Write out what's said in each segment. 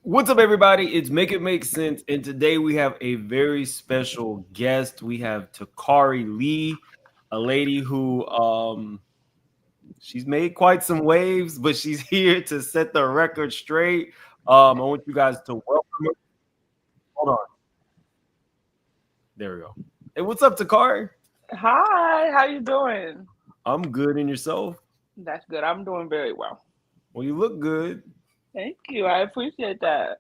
What's up, everybody? It's Make It Make Sense, and today we have a very special guest. We have Takari Lee, a lady who she's made quite some waves, but she's here to set the record straight. I want you guys to welcome her. Hold on. There we go. Hey, what's up, Takari? Hi, how you doing? I'm good, and yourself? That's good. I'm doing very well. Well, you look good. Thank you. I appreciate that.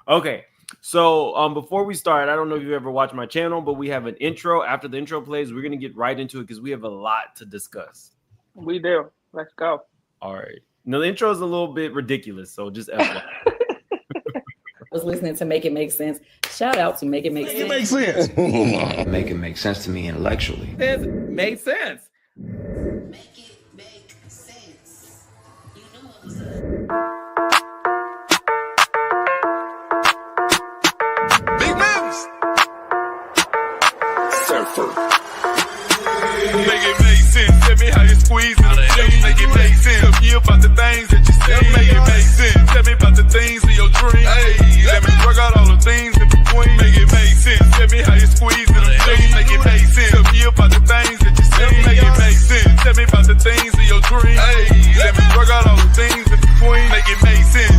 Okay, so before we start, I don't know if you ever watched my channel, but we have an intro. After the intro plays, we're gonna get right into it because we have a lot to discuss. We do. Let's go. All right. Now the intro is a little bit ridiculous, so just FYI. Was listening to Make It Make Sense. Shout out to Make It Make Sense. It makes sense. Make it make sense to me intellectually. It made sense. Make it make sense. You know what I'm saying? Big moves. Surfer. Make it make sense. Tell me how you squeeze it. Make it make sense. Tell me about the things that you see. Make it make sense. Tell me about the things of your dreams. Hey, let me work out all the things in between. Make it make sense. Tell me how you squeeze it. Make it make sense. Tell me about the things that you see. Make it make sense. Tell me about the things of your dreams. Hey, let me work out all the things in between. Make it make sense.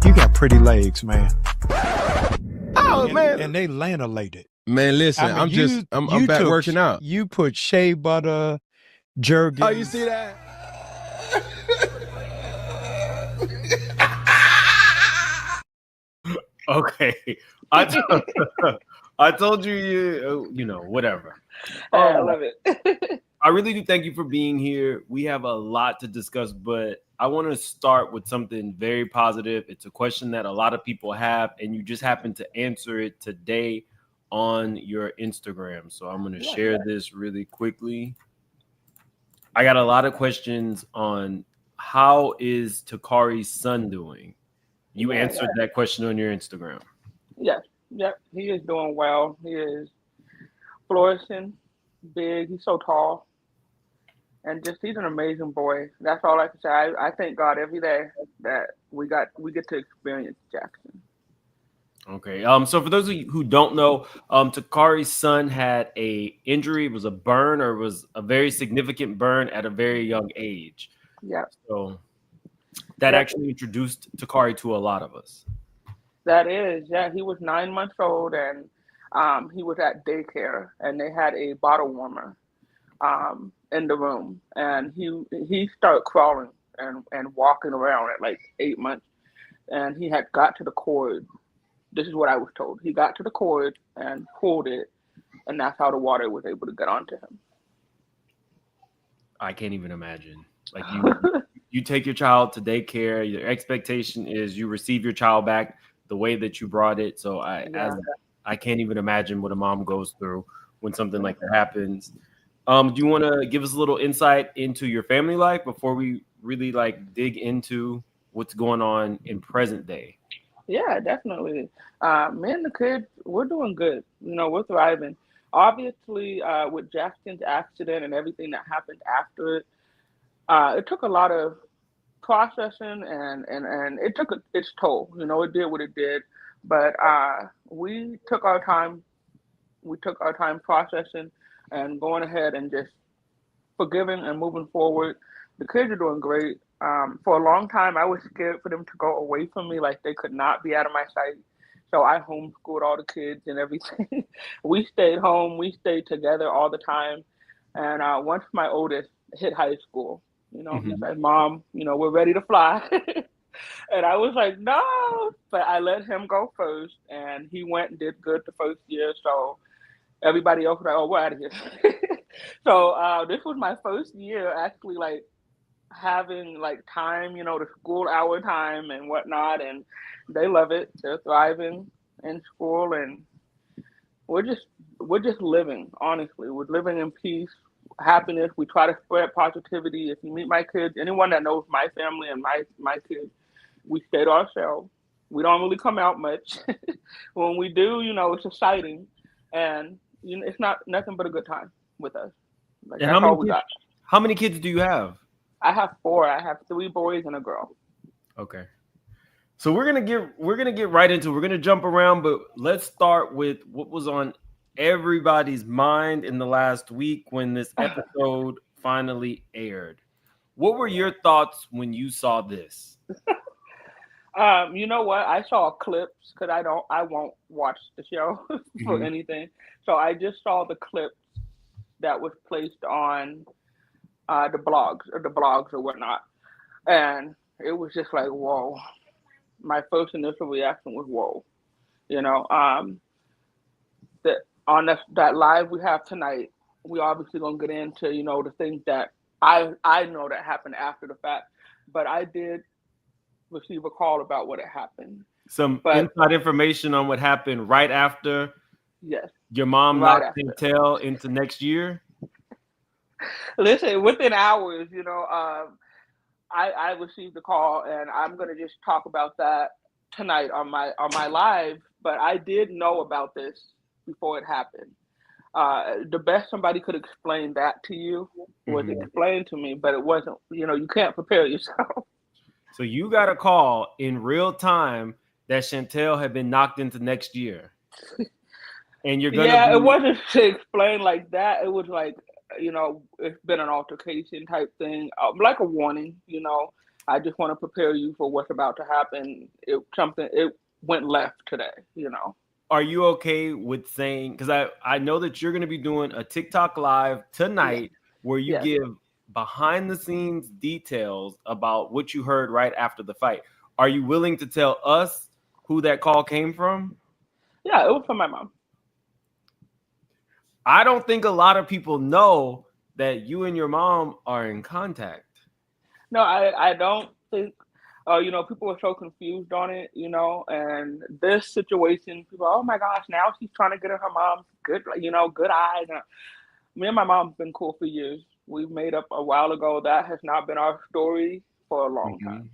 You got pretty legs, man. Oh man, And they lanolated. man, listen, I mean, I'm back working out. You put shea butter, jerky. Oh, you see that? Okay. I told you, whatever. I love it. I really do thank you for being here. We have a lot to discuss, but I want to start with something very positive. It's a question that a lot of people have, and you just happened to answer it today on your Instagram. So I'm going to share this really quickly. I got a lot of questions on how is Takari's son doing? You answered that question on your Instagram. Yes. Yep. He is doing well. He is flourishing, big. He's so tall. And just he's an amazing boy. That's all I can say. I thank God every day that we get to experience Jackson. Okay. So for those of you who don't know, Takari's son had a injury. It was a burn, or it was a very significant burn at a very young age. Yeah. So that actually introduced Takari to a lot of us. That is, yeah. He was 9 months old, and he was at daycare, and they had a bottle warmer in the room, and he started crawling and walking around at like 8 months, and he had got to the cord. This is what I was told. He got to the cord and pulled it, and that's how the water was able to get onto him. I can't even imagine. Like you take your child to daycare. Your expectation is you receive your child back the way that you brought it. So I can't even imagine what a mom goes through when something like that happens. Do you want to give us a little insight into your family life before we really dig into what's going on in present day? Yeah, definitely. Me and the kids, we're doing good. We're thriving. Obviously, with Jackson's accident and everything that happened after it, it took a lot of processing and it took its toll. It did what it did, but we took our time. We took our time processing and going ahead and just forgiving and moving forward. The kids are doing great. For a long time, I was scared for them to go away from me, like they could not be out of my sight. So I homeschooled all the kids and everything. We stayed home. We stayed together all the time. And once my oldest hit high school, he said, "Mom, we're ready to fly." And I was like, "No," but I let him go first, and he went and did good the first year. So everybody else was like, "Oh, we're out of here." So this was my first year actually having time, the school hour time and whatnot, and they love it. They're thriving in school, and we're just living. Honestly, we're living in peace, happiness. We try to spread positivity. If you meet my kids, anyone that knows my family and my kids, we stay to ourselves. We don't really come out much. When we do, it's exciting, and it's not nothing but a good time with us. And how many kids do you have? I have 4. I have 3 boys and a girl. Okay. So we're gonna get right into it. We're gonna jump around, but let's start with what was on everybody's mind in the last week when this episode finally aired. What were your thoughts when you saw this? You know what? I saw clips because I won't watch the show for Mhm. anything. So I just saw the clips that was placed on the blogs or whatnot, and it was just like, whoa. My first initial reaction was, whoa. You know, that on that live we have tonight, we obviously gonna get into the things that I know that happened after the fact, but I did receive a call about what had happened. Some But inside information on what happened right after yes, your mom right knocked after. Chantel into next year. Listen, within hours, I received a call, and I'm gonna just talk about that tonight on my live. But I did know about this before it happened. The best somebody could explain that to you was Mhm. explained to me, but it wasn't. You can't prepare yourself. So you got a call in real time that Chantel had been knocked into next year, and you're gonna Yeah, it be. wasn't to explain like that. It was like, it's been an altercation type thing, like a warning. I just want to prepare you for what's about to happen. It went left today. Are you okay with saying? Because I know that you're gonna be doing a TikTok live Yeah, tonight where you yeah, give behind the scenes details about what you heard right after the fight. Are you willing to tell us who that call came from? yeah. It was from my mom. I don't think a lot of people know that you and your mom are in contact. No, I don't think. People were so confused on it. And this situation, people, oh my gosh, now she's trying to get in her mom's good eyes. Me and my mom's been cool for years. We've made up a while ago. That has not been our story for a long time. Mhm.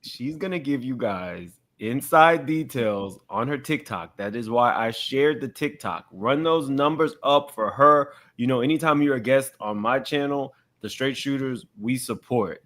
She's gonna give you guys inside details on her TikTok. That is why I shared the TikTok. Run those numbers up for her. Anytime you're a guest on my channel, the Straight Shooters, we support.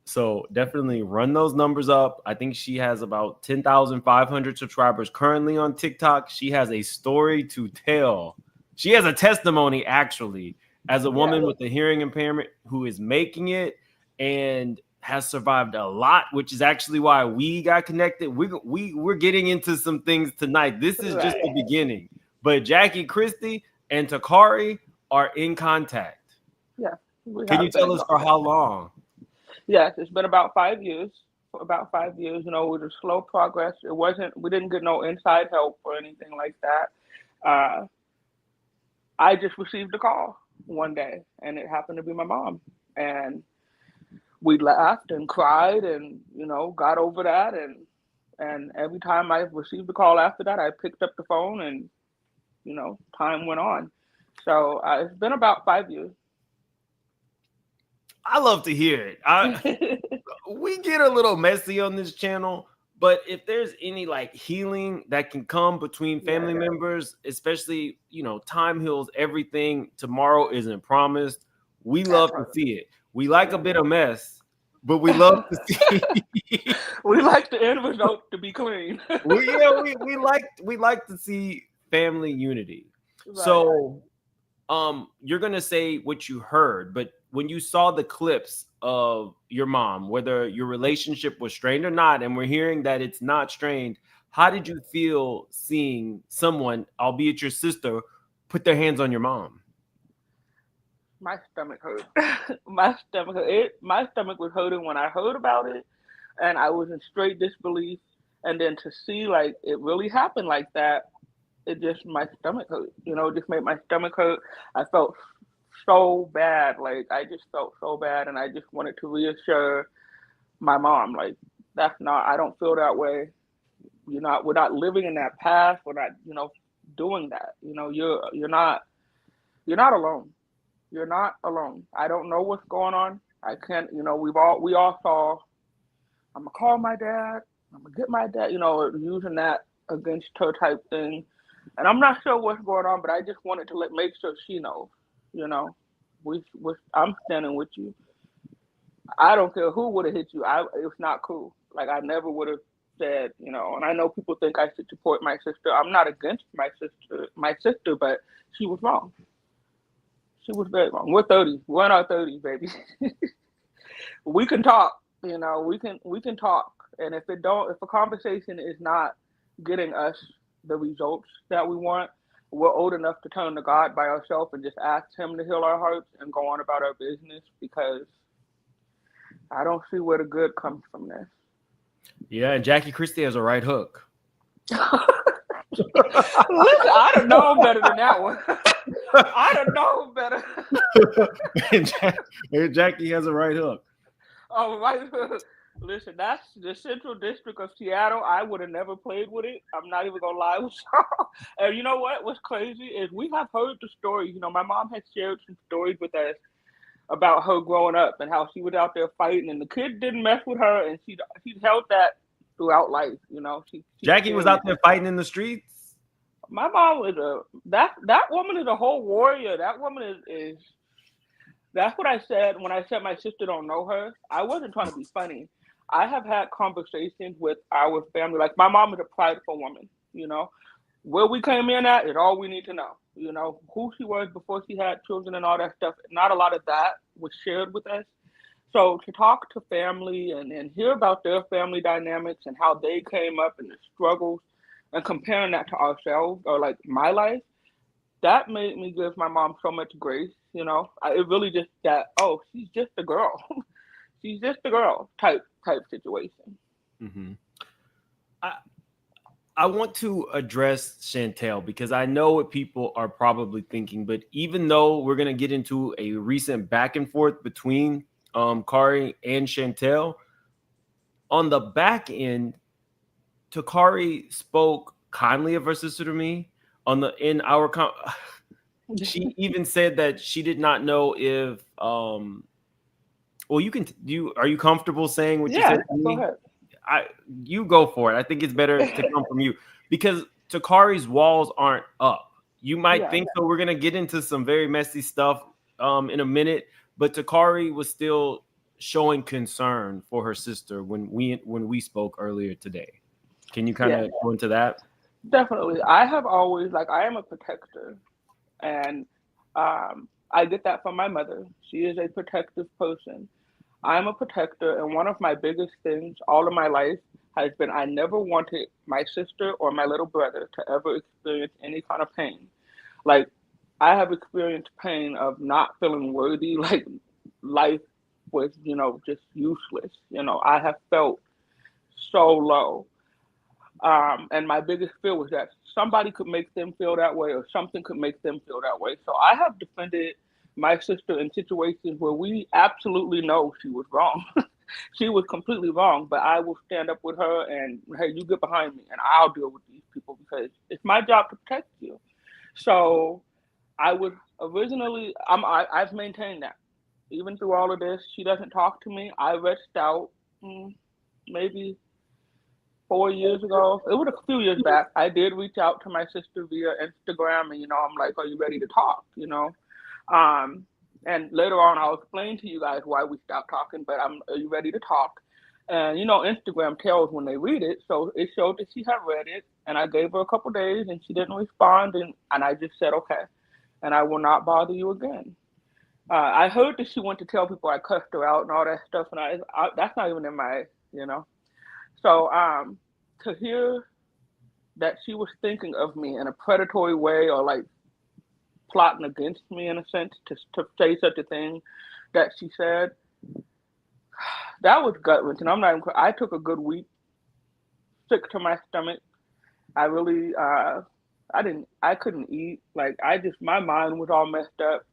So definitely run those numbers up. I think she has about 10,500 subscribers currently on TikTok. She has a story to tell. She has a testimony, actually, as a Yeah, woman with a hearing impairment who is making it and has survived a lot, which is actually why we got connected. We're getting into some things tonight. This is just the right. beginning. But Jackie, Christie, and Takari are in contact. Yeah, we Can you have been tell in us for contact. how long? Yes, it's been about 5 years. For about 5 years, with a slow progress. It wasn't. We didn't get no inside help or anything like that. Uh, I just received a call one day, and it happened to be my mom. And we laughed and cried, and got over that. And every time I received a call after that, I picked up the phone, and time went on. So it's been about 5 years. I love to hear it. We get a little messy on this channel, but if there's any like healing that can come between Yeah, family members, especially time heals everything. Tomorrow isn't promised. We that's love to right. see it. We like a Yeah. bit of mess, but we love to see. We like the end result to be clean. we like to see family unity. Right. So you're gonna say what you heard, but when you saw the clips of your mom, whether your relationship was strained or not, and we're hearing that it's not strained, how did you feel seeing someone, albeit your sister, put their hands on your mom? My stomach hurt. My stomach was hurting when I heard about it, and I was in straight disbelief. And then to see like it really happened like that, it just my stomach hurt. It just made my stomach hurt. I felt so bad. Like I just felt so bad, and I just wanted to reassure my mom, like that's not. I don't feel that way. We're not living in that past. We're not, doing that. You're not alone. You're not alone. I don't know what's going on. I can't. We all saw. I'm gonna call my dad. I'm gonna get my dad. Using that against her type thing. And I'm not sure what's going on, but I just wanted to make sure she knows. You know. I'm standing with you. I don't care who would have hit you. It's not cool. Like I never would have said, and I know people think I should support my sister. I'm not against my sister, but she was wrong. She was very wrong. We're 30. We're in our 30s, baby. We can talk, we can talk. And if a conversation is not getting us the results that we want, we're old enough to turn to God by ourselves and just ask him to heal our hearts and go on about our business, because I don't see where the good comes from this. Yeah, and Jackie Christie has a right hook. Listen, I don't know better than that one. I don't know better. And Jackie has a right hook. Oh, right hook. Listen, that's the Central District of Seattle. I would have never played with it. I'm not even gonna lie with y'all. And you know what? What's crazy is we have heard the stories. My mom has shared some stories with us about her growing up and how she was out there fighting, and the kid didn't mess with her, and she held that throughout life. Jackie was out there fighting in the streets. My mom was that woman is a whole warrior. That woman is. That's what I said when I said my sister don't know her. I wasn't trying to be funny. I have had conversations with our family. Like my mom is a prideful woman. Where we came in at is all we need to know. Who she was before she had children and all that stuff. Not a lot of that was shared with us. So to talk to family and hear about their family dynamics and how they came up and the struggles and comparing that to ourselves or like my life, that made me give my mom so much grace. It really just that, oh, she's just a girl. She's just a girl type situation. Mm-hmm. I want to address Chantel because I know what people are probably thinking, but even though we're going to get into a recent back and forth between Kari and Chantel, on the back end, Takari spoke kindly of her sister to me. She even said that she did not know if well, are you comfortable saying what you said to me? Go ahead. You go for it. I think it's better to come from you because Takari's walls aren't up. You might think so. We're gonna get into some very messy stuff in a minute, but Takari was still showing concern for her sister when we spoke earlier today. Can you kind of go into that? Definitely. I have always I am a protector, and I get that from my mother. She is a protective person. I'm a protector, and one of my biggest things all of my life has been I never wanted my sister or my little brother to ever experience any kind of pain. Like, I have experienced pain of not feeling worthy, like life was, just useless. I have felt so low. And my biggest fear was that somebody could make them feel that way or something could make them feel that way. So I have defended my sister in situations where we absolutely know she was wrong. She was completely wrong, but I will stand up with her and, hey, you get behind me and I'll deal with these people because it's my job to protect you. So I was originally, I've maintained that. Even through all of this, she doesn't talk to me. I reached out maybe 4 years ago. It was a few years back. I did reach out to my sister via Instagram, and I'm like, "Are you ready to talk?" And later on, I'll explain to you guys why we stopped talking. But are you ready to talk? And Instagram tells when they read it, so it showed that she had read it. And I gave her a couple days, and she didn't respond, and I just said, "Okay," and I will not bother you again. I heard that she went to tell people I cussed her out and all that stuff, and I that's not even in my, So to hear that she was thinking of me in a predatory way or like plotting against me in a sense to say such a thing that she said, that was gut-wrenching. I took a good week, sick to my stomach. I really, I couldn't eat. My mind was all messed up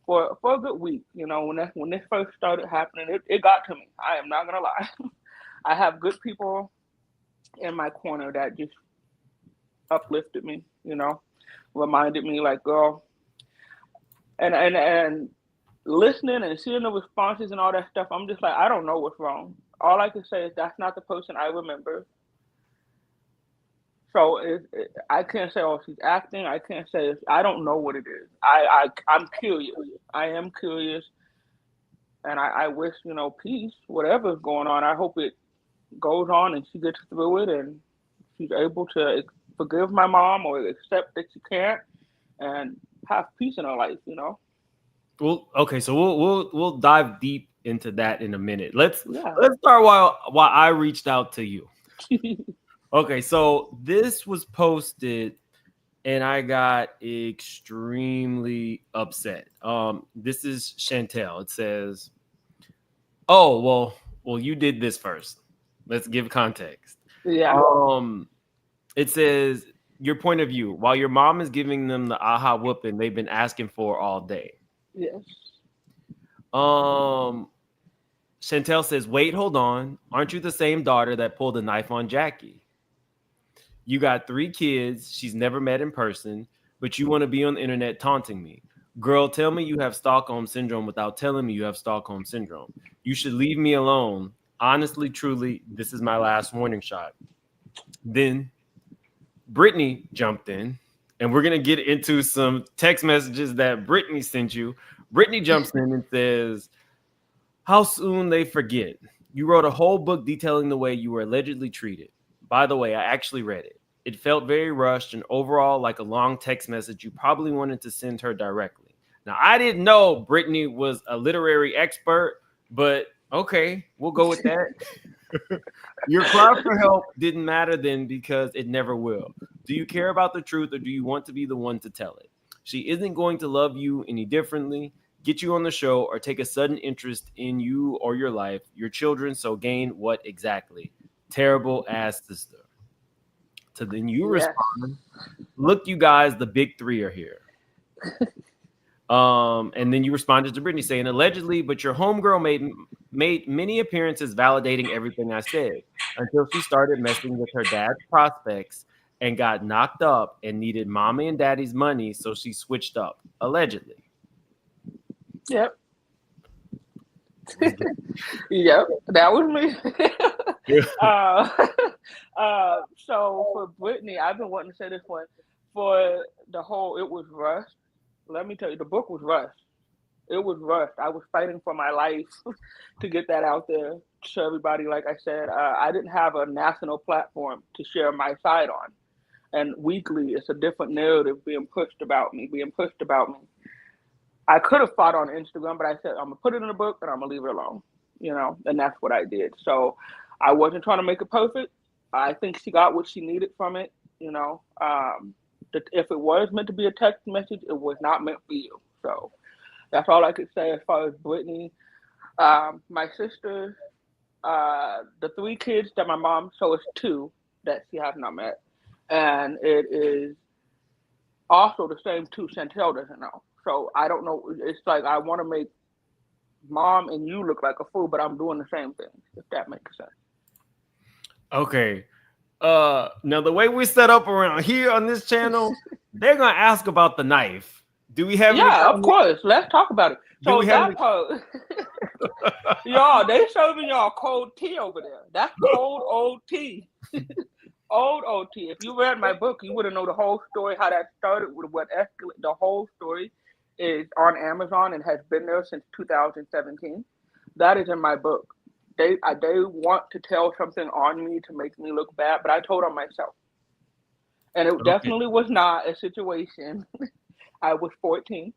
for a good week. When this first started happening, it got to me. I am not gonna lie. I have good people in my corner that just uplifted me, reminded me like, girl, and listening and seeing the responses and all that stuff, I'm just like, I don't know what's wrong. All I can say is that's not the person I remember. So I can't say, oh, she's acting. I can't say, I don't know what it is. I'm curious. I am curious, and I wish, peace, whatever's going on. I hope it goes on and she gets through it and she's able to forgive my mom or accept that she can't and have peace in her life. Well, okay, so we'll dive deep into that in a minute. Let's Yeah. start while I reached out to you. Okay, so this was posted and I got extremely upset. This is Chantel. It says, "Oh, well, you did this first. Let's give context." Yeah. It says, "Your point of view, while your mom is giving them the aha whooping they've been asking for all day." Yes. Chantel says, "Wait, hold on. Aren't you the same daughter that pulled a knife on Jackie? You got 3 kids she's never met in person, but you want to be on the internet taunting me. Girl, tell me you have Stockholm Syndrome without telling me you have Stockholm Syndrome. You should leave me alone. Honestly, truly, this is my last warning shot." Then Brittany jumped in, and we're going to get into some text messages that Brittany sent you. Brittany jumps in and says, "How soon they forget. You wrote a whole book detailing the way you were allegedly treated. By the way, I actually read it. It felt very rushed and overall like a long text message you probably wanted to send her directly." Now, I didn't know Brittany was a literary expert, but okay, we'll go with that. "Your cry for help didn't matter then because it never will. Do you care about the truth or do you want to be the one to tell it? She isn't going to love you any differently, get you on the show, or take a sudden interest in you or your life, your children, so gain what exactly? Terrible ass sister." So then you respond, "Look, you guys, the big 3 are here." And then you responded to Brittany saying, "Allegedly, but your homegirl made many appearances validating everything I said until she started messing with her dad's prospects and got knocked up and needed mommy and daddy's money, so she switched up, allegedly." Yep. Yep, that was me. So for Brittany, I've been wanting to say this one. For the whole, it was rushed. Let me tell you, the book was rushed. It was rushed. I was fighting for my life to get that out there to everybody. Like I said, I didn't have a national platform to share my side on. And weekly, it's a different narrative being pushed about me. I could have fought on Instagram, but I said, I'm going to put it in a book and I'm going to leave it alone, and that's what I did. So I wasn't trying to make it perfect. I think she got what she needed from it, If it was meant to be a text message, it was not meant for you. So that's all I could say as far as Brittany. My sister, the 3 kids that my mom, so it's 2 that she has not met. And it is also the same 2 Chantel doesn't know. So I don't know. It's like I want to make mom and you look like a fool, but I'm doing the same thing, if that makes sense. Okay. Now the way we set up around here on this channel, they're gonna ask about the knife. Do we have? Yeah, of course. Let's talk about it. So that part, y'all, they serving y'all cold tea over there. That's cold old tea. Old tea. If you read my book, you would have known the whole story, how that started with what escalated. The whole story is on Amazon and has been there since 2017. That is in my book. They want to tell something on me to make me look bad, but I told on myself. And it definitely was not a situation. I was 14.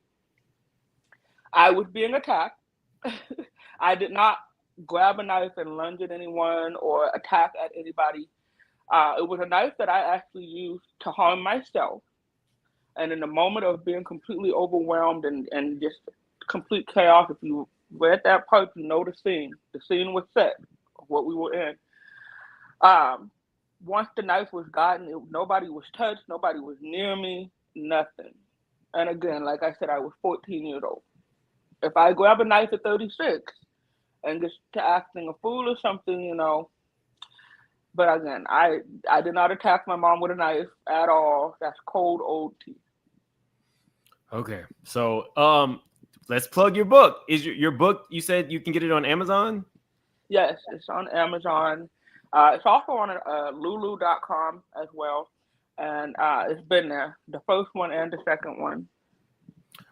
I was being attacked. I did not grab a knife and lunge at anyone or attack at anybody. It was a knife that I actually used to harm myself. And in the moment of being completely overwhelmed and just complete chaos, if you read that part, you know the scene. The scene was set of what we were in. Once the knife was gotten, nobody was touched, nobody was near me, nothing. And again, like I said, I was 14 years old. If I grab a knife at 36 and get to acting a fool or something, But again, I did not attack my mom with a knife at all. That's cold old tea. Okay, so let's plug your book. Is your book? You said you can get it on Amazon? Yes, it's on Amazon. It's also on Lulu.com as well. and it's been there, the first one and the second one.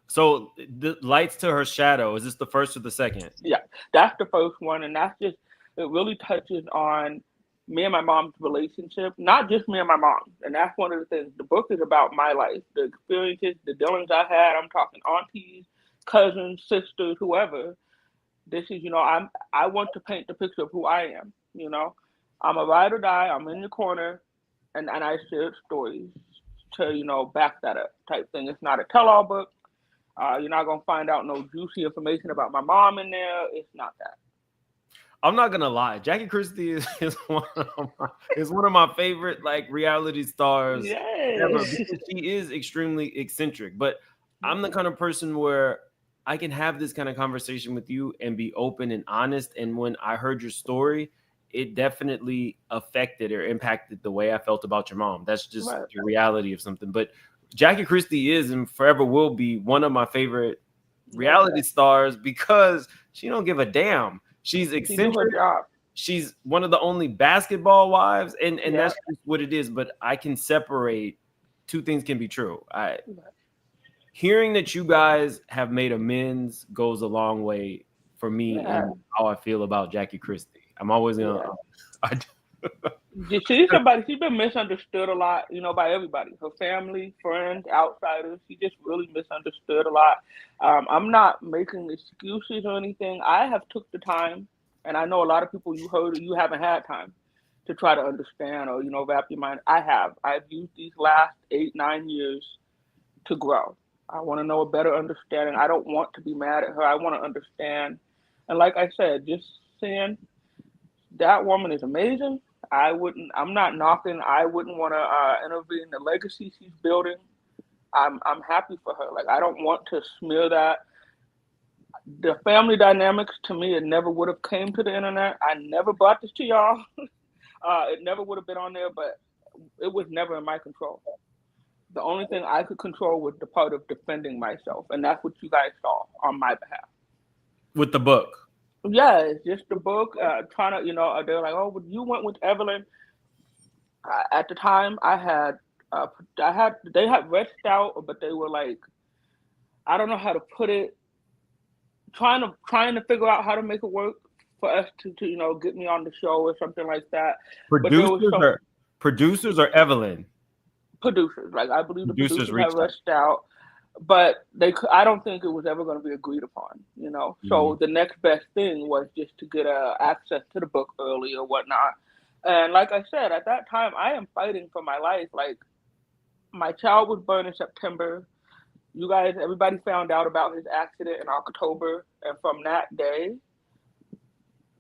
So the Lights to Her Shadow, is this the first or the second? Yeah, that's the first one, and that's just it really touches on me and my mom's relationship, not just me and my mom. And that's one of the things. The book is about my life, the experiences, the dealings I had. I'm talking aunties, cousins, sisters, whoever. This is, I want to paint the picture of who I am. I'm a ride or die. I'm in the corner, and I share stories to, back that up type thing. It's not a tell-all book. You're not gonna find out no juicy information about my mom in there. It's not that. I'm not gonna lie, Jackie Christie is one of my favorite reality stars ever, because she is extremely eccentric. But I'm the kind of person where I can have this kind of conversation with you and be open and honest. And when I heard your story, it definitely affected or impacted the way I felt about your mom. That's just the reality of something. But Jackie Christie is and forever will be one of my favorite reality stars because she don't give a damn. She's eccentric. She's one of the only basketball wives, and that's just what it is. But I can separate two things can be true. Hearing that you guys have made amends goes a long way for me and how I feel about Jackie Christie. I'm always gonna. She's somebody. She's been misunderstood a lot, by everybody. Her family, friends, outsiders. She just really misunderstood a lot. I'm not making excuses or anything. I have took the time, and I know a lot of people you heard you haven't had time to try to understand or wrap your mind. I have. I've used these last 8-9 years to grow. I want to know a better understanding. I don't want to be mad at her. I want to understand. And like I said, just saying that woman is amazing. I'm not knocking. I wouldn't want to intervene in the legacy she's building. I'm happy for her. I don't want to smear that. The family dynamics, to me, it never would have came to the internet. I never brought this to y'all. It never would have been on there, but it was never in my control. The only thing I could control was the part of defending myself, and that's what you guys saw on my behalf. With the book. Yeah, it's just the book. Trying to, they're like, oh, but you went with Evelyn. At the time, they had reached out, but they were like, I don't know how to put it. Trying to figure out how to make it work for us to get me on the show or something like that. Producers or Evelyn? Producers. I believe the producers have reached out. But I don't think it was ever going to be agreed upon, So the next best thing was just to get access to the book early or whatnot. And like I said, at that time, I am fighting for my life. My child was born in September. You guys, everybody found out about his accident in October. And from that day,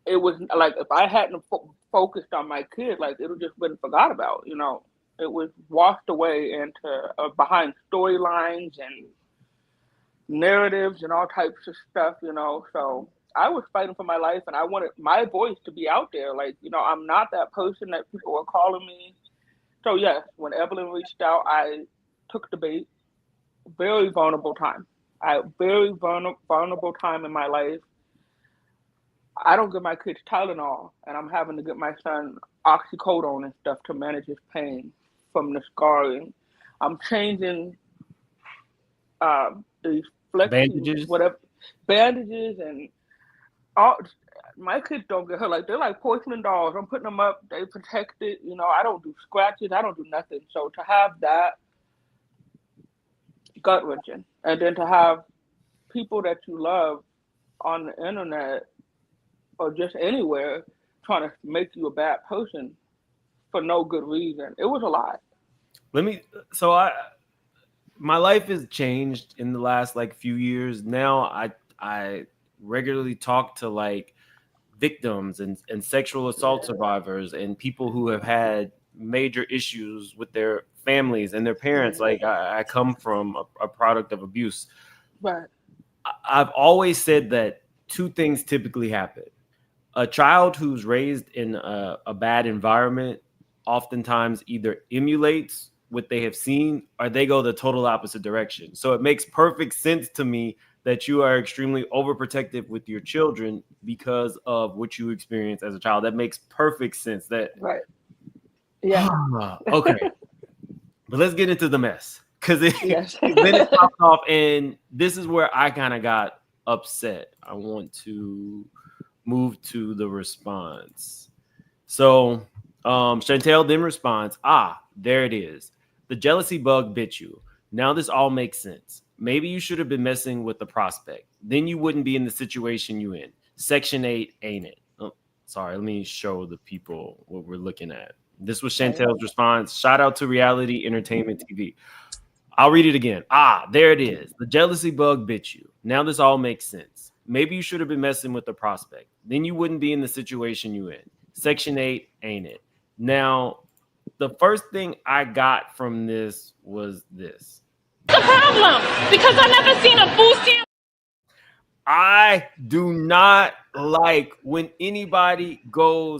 it was if I hadn't focused on my kid, it would just been forgot about, It was washed away into behind storylines and narratives and all types of stuff, So I was fighting for my life, and I wanted my voice to be out there. I'm not that person that people were calling me. So yes, when Evelyn reached out, I took the bait. Very vulnerable time. Very vulnerable time in my life. I don't give my kids Tylenol, and I'm having to get my son oxycodone and stuff to manage his pain from the scarring. I'm changing these bandages, bandages, and all. My kids don't get hurt. They're like porcelain dolls. I'm putting them up. They protected. I don't do scratches. I don't do nothing. So to have that, gut wrenching, and then to have people that you love on the internet or just anywhere trying to make you a bad person for no good reason. It was a lot. My life has changed in the last few years. Now I regularly talk to victims and sexual assault survivors and people who have had major issues with their families and their parents. I come from a product of abuse. Right. I've always said that two things typically happen. A child who's raised in a bad environment oftentimes either emulates what they have seen or they go the total opposite direction. So it makes perfect sense to me that you are extremely overprotective with your children because of what you experienced as a child. That makes perfect sense. Right. Yeah. Okay. But let's get into the mess because then Yes. it popped off, and this is where I kind of got upset. I want to move to the response. So Chantel then responds, there it is. The jealousy bug bit you. Now this all makes sense. Maybe you should have been messing with the prospect. Then you wouldn't be in the situation you in. Section 8, ain't it? Oh, sorry, let me show the people what we're looking at. This was Chantel's response. Shout out to Reality Entertainment TV. I'll read it again. There it is. The jealousy bug bit you. Now this all makes sense. Maybe you should have been messing with the prospect. Then you wouldn't be in the situation you in. Section 8, ain't it? Now, the first thing I got from this was this. The problem, because I never seen a food stamp. I do not like when anybody goes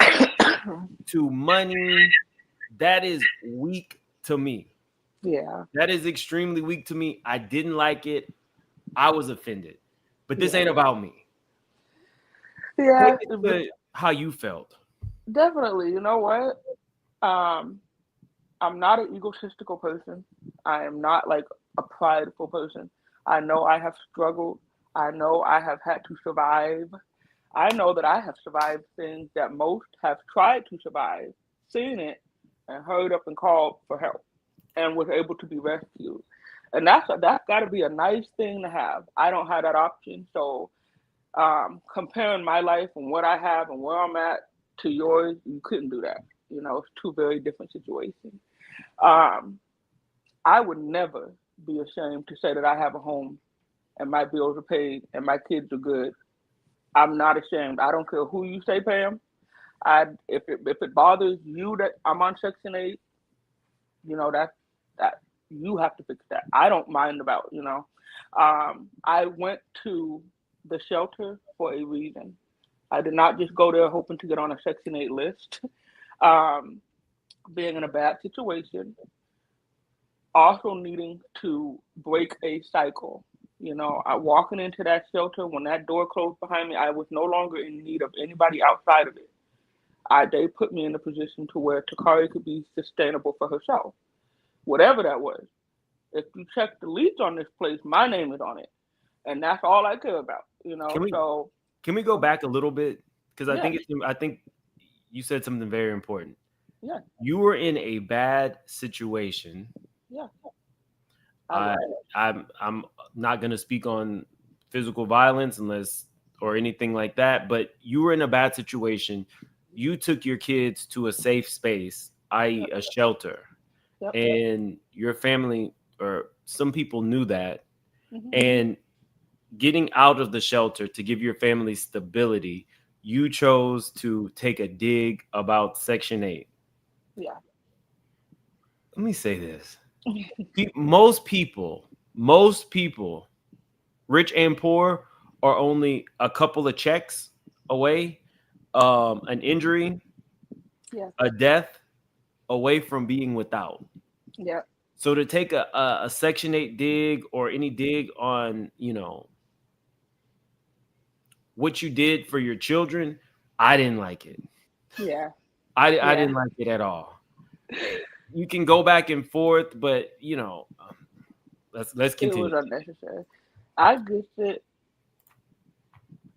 to money. That is weak to me. Yeah. That is extremely weak to me. I didn't like it. I was offended. But this ain't about me. Yeah. Take it to how you felt. Definitely. You know what? I'm not an egotistical person. I am not like a prideful person. I know I have struggled. I know I have had to survive. I know that I have survived things that most have tried to survive, seen it, and hurried up and called for help and was able to be rescued. And that's got to be a nice thing to have. I don't have that option. So comparing my life and what I have and where I'm at to yours, you couldn't do that. You know, it's two very different situations. I would never be ashamed to say that I have a home and my bills are paid and my kids are good. I'm not ashamed. I don't care who you say, Pam. If it bothers you that I'm on Section 8, you know, that you have to fix that. I don't mind about, you know. I went to the shelter for a reason. I did not just go there hoping to get on a Section 8 list. Being in a bad situation, also needing to break a cycle. You know, walking into that shelter, when that door closed behind me, I was no longer in need of anybody outside of it. They put me in a position to where Takari could be sustainable for herself, whatever that was. If you check the leads on this place, my name is on it, and that's all I care about. You know, Can we go back a little bit? Because I Yeah. think you said something very important. Yeah. You were in a bad situation. Yeah. I'm not going to speak on physical violence or anything like that, but you were in a bad situation. You took your kids to a safe space, i.e. a shelter, and your family or some people knew that. Mm-hmm. And getting out of the shelter to give your family stability, you chose to take a dig about Section 8. Yeah. Let me say this. Most people, rich and poor, are only a couple of checks away, an injury, a death away from being without. Yeah. So to take a Section 8 dig or any dig on, you know, what you did for your children, I didn't like it. Yeah. I didn't like it at all. You can go back and forth, but you know, let's continue. It was unnecessary. I get it.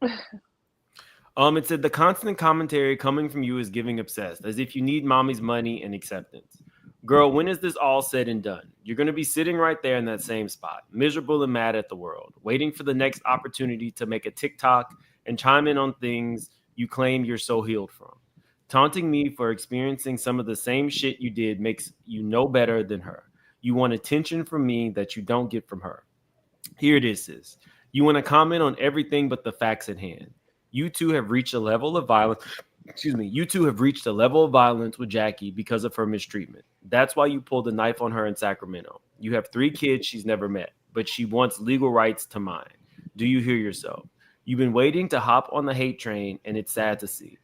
It said the constant commentary coming from you is giving obsessed, as if you need mommy's money and acceptance. Girl, when is this all said and done? You're going to be sitting right there in that same spot, miserable and mad at the world, waiting for the next opportunity to make a TikTok and chime in on things you claim you're so healed from. Taunting me for experiencing some of the same shit you did makes you no better than her. You want attention from me that you don't get from her. Here it is, sis. You want to comment on everything but the facts at hand. You two have reached a level of violence. You two have reached a level of violence with Jackie because of her mistreatment. That's why you pulled a knife on her in Sacramento. You have 3 kids she's never met, but she wants legal rights to mine. Do you hear yourself? You've been waiting to hop on the hate train, and it's sad to see.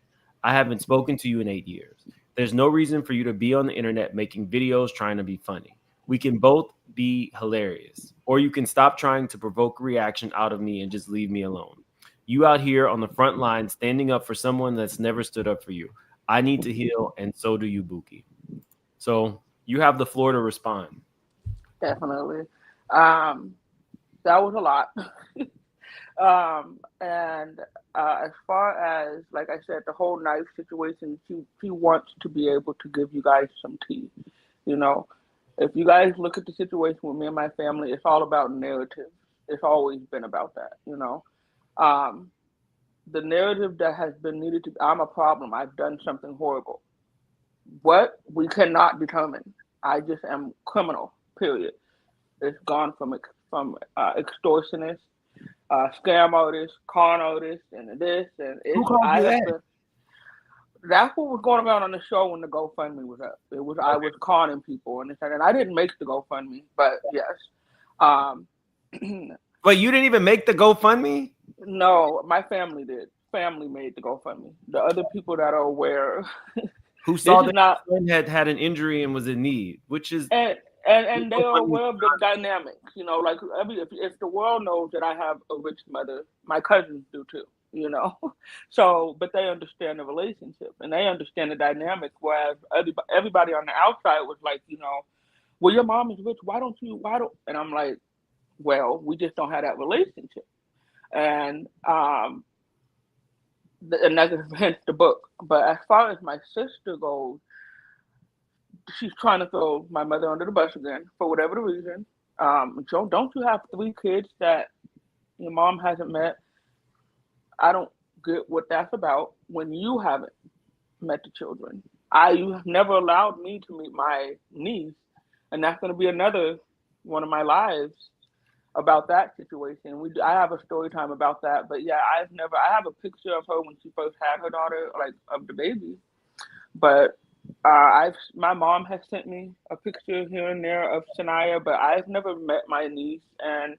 I haven't spoken to you in 8 years. There's no reason for you to be on the internet making videos trying to be funny. We can both be hilarious, or you can stop trying to provoke a reaction out of me and just leave me alone. You out here on the front line standing up for someone that's never stood up for you. I need to heal, and so do you, Buki. So You have the floor to respond. Definitely. That was a lot. And as far as, like I said, the whole knife situation, she wants to be able to give you guys some tea. You know, if you guys look at the situation with me and my family, it's all about narrative. It's always been about that. Um, the narrative that has been needed to, I'm a problem. I've done something horrible. What we cannot determine. I just am criminal. Period. It's gone from extortionist, scam artist, con artist, and this, and Who it's called I you have that? been. That's what was going around on the show when the GoFundMe was up. It was I was conning people and I didn't make the GoFundMe, but yes. Um, But you didn't even make the GoFundMe? no, my family did. Family made the GoFundMe. The other people that are aware, Who this saw is that not. friend had an injury and was in need, which is And they are aware of the dynamics. Like if the world knows that I have a rich mother, my cousins do too. So but they understand the relationship and they understand the dynamics. Whereas everybody on the outside was like, well, your mom is rich. Why don't? And I'm like, well, we just don't have that relationship. And and that's hence the book. But as far as my sister goes, she's trying to throw my mother under the bus again for whatever the reason. Joe, don't you have 3 kids that your mom hasn't met? I don't get what that's about when you haven't met the children. You have never allowed me to meet my niece, and that's going to be another one of my lives about that situation. I have a story time about that, but yeah, I have a picture of her when she first had her daughter, like of the baby, but my mom has sent me a picture here and there of Shania, but I've never met my niece, and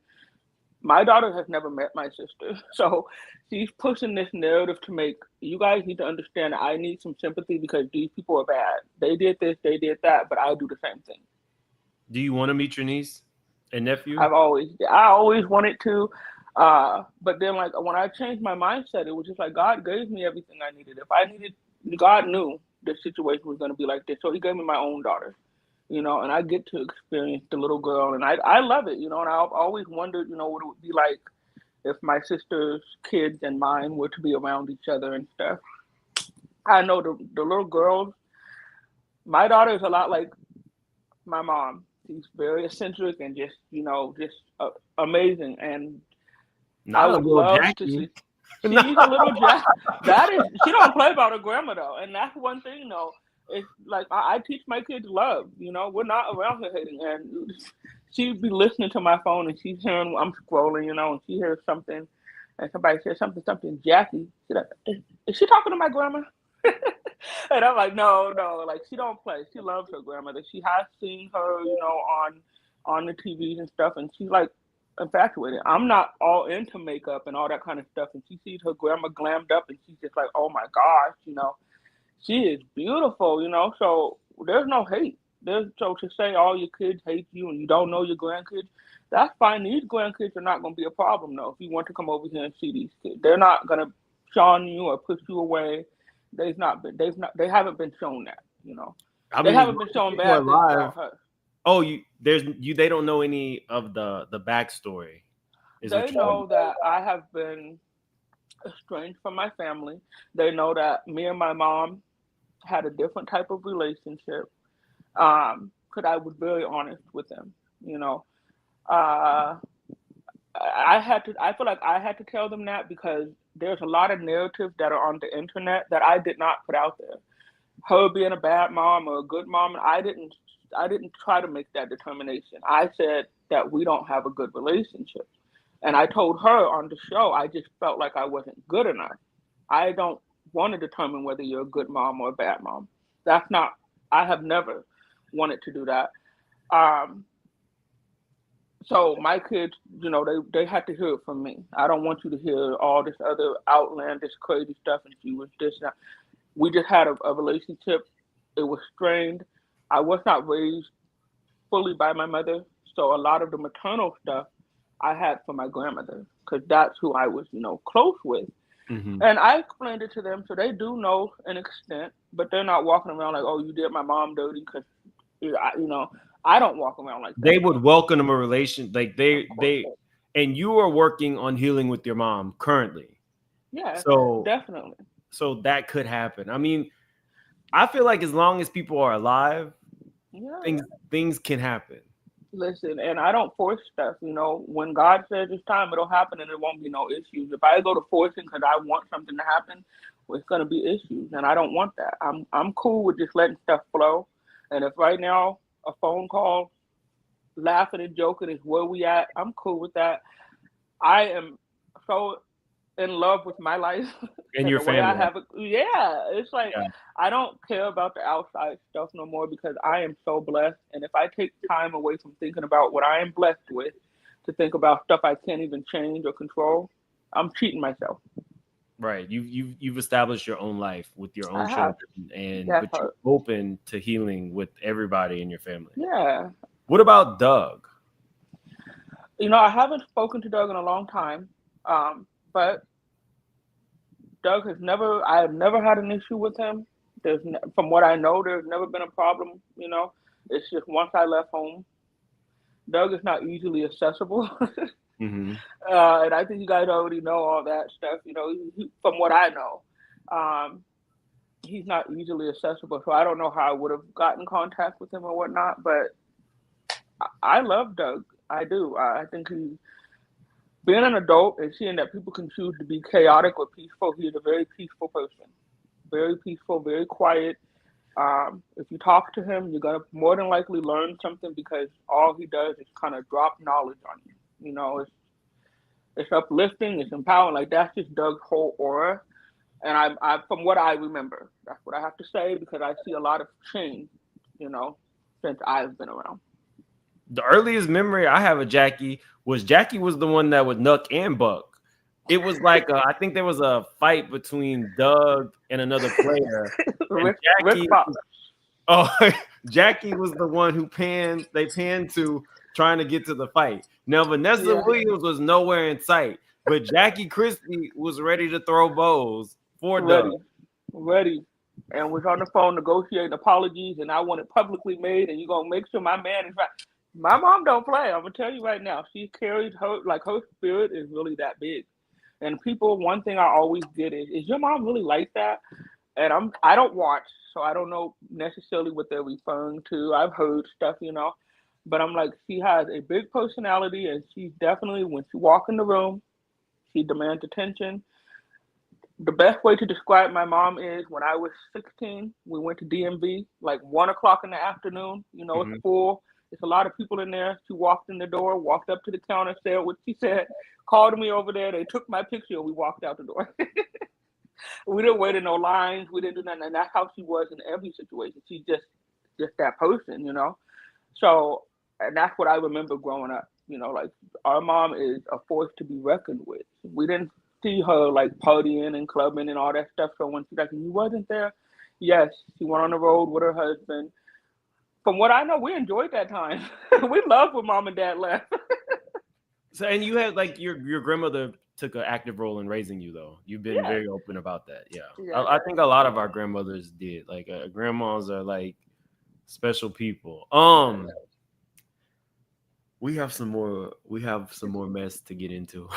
my daughter has never met my sister. So she's pushing this narrative to make you guys need to understand I need some sympathy because these people are bad. They did this, they did that, but I do the same thing. Do you want to meet your niece and nephew? I always wanted to, but then like when I changed my mindset, it was just like God gave me everything I needed. God knew the situation was going to be like this, so He gave me my own daughter, and I get to experience the little girl, and I love it, and I've always wondered, what it would be like if my sister's kids and mine were to be around each other and stuff. I know the little girls. My daughter is a lot like my mom. She's very eccentric and just amazing, and Not I would love to see. She's a little Jack. She don't play about her grandma though, and that's one thing though. It's like I teach my kids love. We're not around here hating, and she'd be listening to my phone and she's hearing I'm scrolling, and she hears something, and somebody says something. Jackie, she's like, is she talking to my grandma? And I'm like, no, like she don't play. She loves her grandmother. She has seen her, on the TVs and stuff, and she's like infatuated. I'm not all into makeup and all that kind of stuff, and she sees her grandma glammed up, and she's just like, oh my gosh, she is beautiful, So there's no hate. So to say all your kids hate you and you don't know your grandkids, that's fine. These grandkids are not going to be a problem though. If you want to come over here and see these kids, they're not going to shun you or push you away. They haven't been shown that, they haven't been shown bad things about her. Oh, they don't know any of the backstory. They know that I have been estranged from my family. They know that me and my mom had a different type of relationship. Because I was very honest with them, I feel like I had to tell them that because there's a lot of narratives that are on the internet that I did not put out there. Her being a bad mom or a good mom, I didn't try to make that determination. I said that we don't have a good relationship. And I told her on the show, I just felt like I wasn't good enough. I don't want to determine whether you're a good mom or a bad mom. I have never wanted to do that. So my kids, they had to hear it from me. I don't want you to hear all this other outlandish, crazy stuff. And she was this. Now. We just had a relationship. It was strained. I was not raised fully by my mother. So a lot of the maternal stuff I had from my grandmother because that's who I was, close with. Mm-hmm. And I explained it to them. So they do know an extent, but they're not walking around like, oh, you did my mom dirty because I don't walk around like that. They would welcome a relation, like they, and you are working on healing with your mom currently. Yeah, so definitely. So that could happen. I mean, I feel like as long as people are alive, things can happen. Listen, and I don't force stuff. When God says it's time, it'll happen, and there won't be no issues. If I go to forcing because I want something to happen, well, it's going to be issues, and I don't want that. I'm cool with just letting stuff flow. And if right now a phone call, laughing and joking is where we at, I'm cool with that. I am so in love with my life and your the family. Way I have it. Yeah, it's like I don't care about the outside stuff no more because I am so blessed. And if I take time away from thinking about what I am blessed with to think about stuff I can't even change or control, I'm cheating myself. Right. You've established your own life with your own children, and but you're open to healing with everybody in your family. Yeah. What about Doug? I haven't spoken to Doug in a long time, but Doug I have never had an issue with him. From what I know, there's never been a problem. It's just once I left home, Doug is not easily accessible. Mm-hmm. And I think you guys already know all that stuff. From what I know, he's not easily accessible. So I don't know how I would have gotten contact with him or whatnot. But I love Doug. I do. I think being an adult and seeing that people can choose to be chaotic or peaceful, he's a very peaceful person. Very peaceful, very quiet. If you talk to him, you're going to more than likely learn something because all he does is kind of drop knowledge on you. It's uplifting, it's empowering. Like, that's just Doug's whole aura. And I from what I remember, that's what I have to say because I see a lot of change, since I've been around. The earliest memory I have of Jackie was the one that would nuck and buck. It was like I think there was a fight between Doug and another player. And Jackie was the one who panned to trying to get to the fight. Now Vanessa Williams was nowhere in sight, but Jackie Christie was ready to throw bows for Doug. Ready. And was on the phone negotiating apologies, and I want it publicly made, and you're gonna make sure my man is right. My mom don't play. I'm gonna tell you right now. She carried her spirit is really that big. And people, one thing I always get is your mom really like that? And I don't watch, so I don't know necessarily what they're referring to. I've heard stuff, but I'm like, she has a big personality, and she's definitely, when she walks in the room, she demands attention. The best way to describe my mom is when I was 16, we went to DMV, like 1 o'clock in the afternoon. It's full. There's a lot of people in there. She walked in the door, walked up to the counter, said what she said, called me over there. They took my picture, and we walked out the door. We didn't wait in no lines. We didn't do nothing. And that's how she was in every situation. She's just that person, So, and that's what I remember growing up. Like, our mom is a force to be reckoned with. We didn't see her like partying and clubbing and all that stuff. So when she's like, you wasn't there? Yes, she went on the road with her husband. From what I know, we enjoyed that time. We loved when mom and dad left. So, and you had like your grandmother took an active role in raising you, though. You've been very open about that. Yeah. I think a lot of our grandmothers did. Like grandmas are like special people. We have some more mess to get into.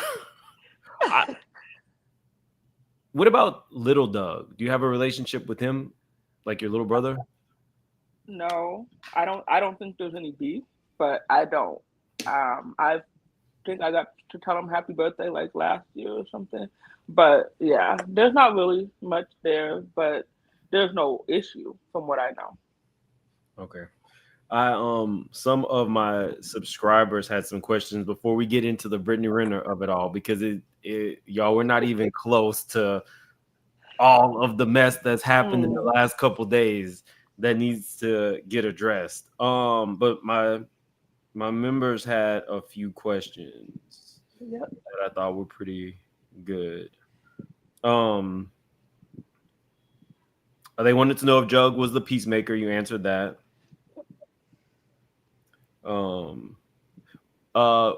What about little Doug? Do you have a relationship with him, like your little brother? No, I don't think there's any beef, but I don't. I think I got to tell him happy birthday like last year or something. But yeah, there's not really much there, but there's no issue from what I know. Okay. Some of my subscribers had some questions before we get into the Brittany Renner of it all, because y'all, we're not even close to all of the mess that's happened in the last couple days that needs to get addressed. But my members had a few questions that I thought were pretty good. They wanted to know if Jug was the peacemaker. You answered that.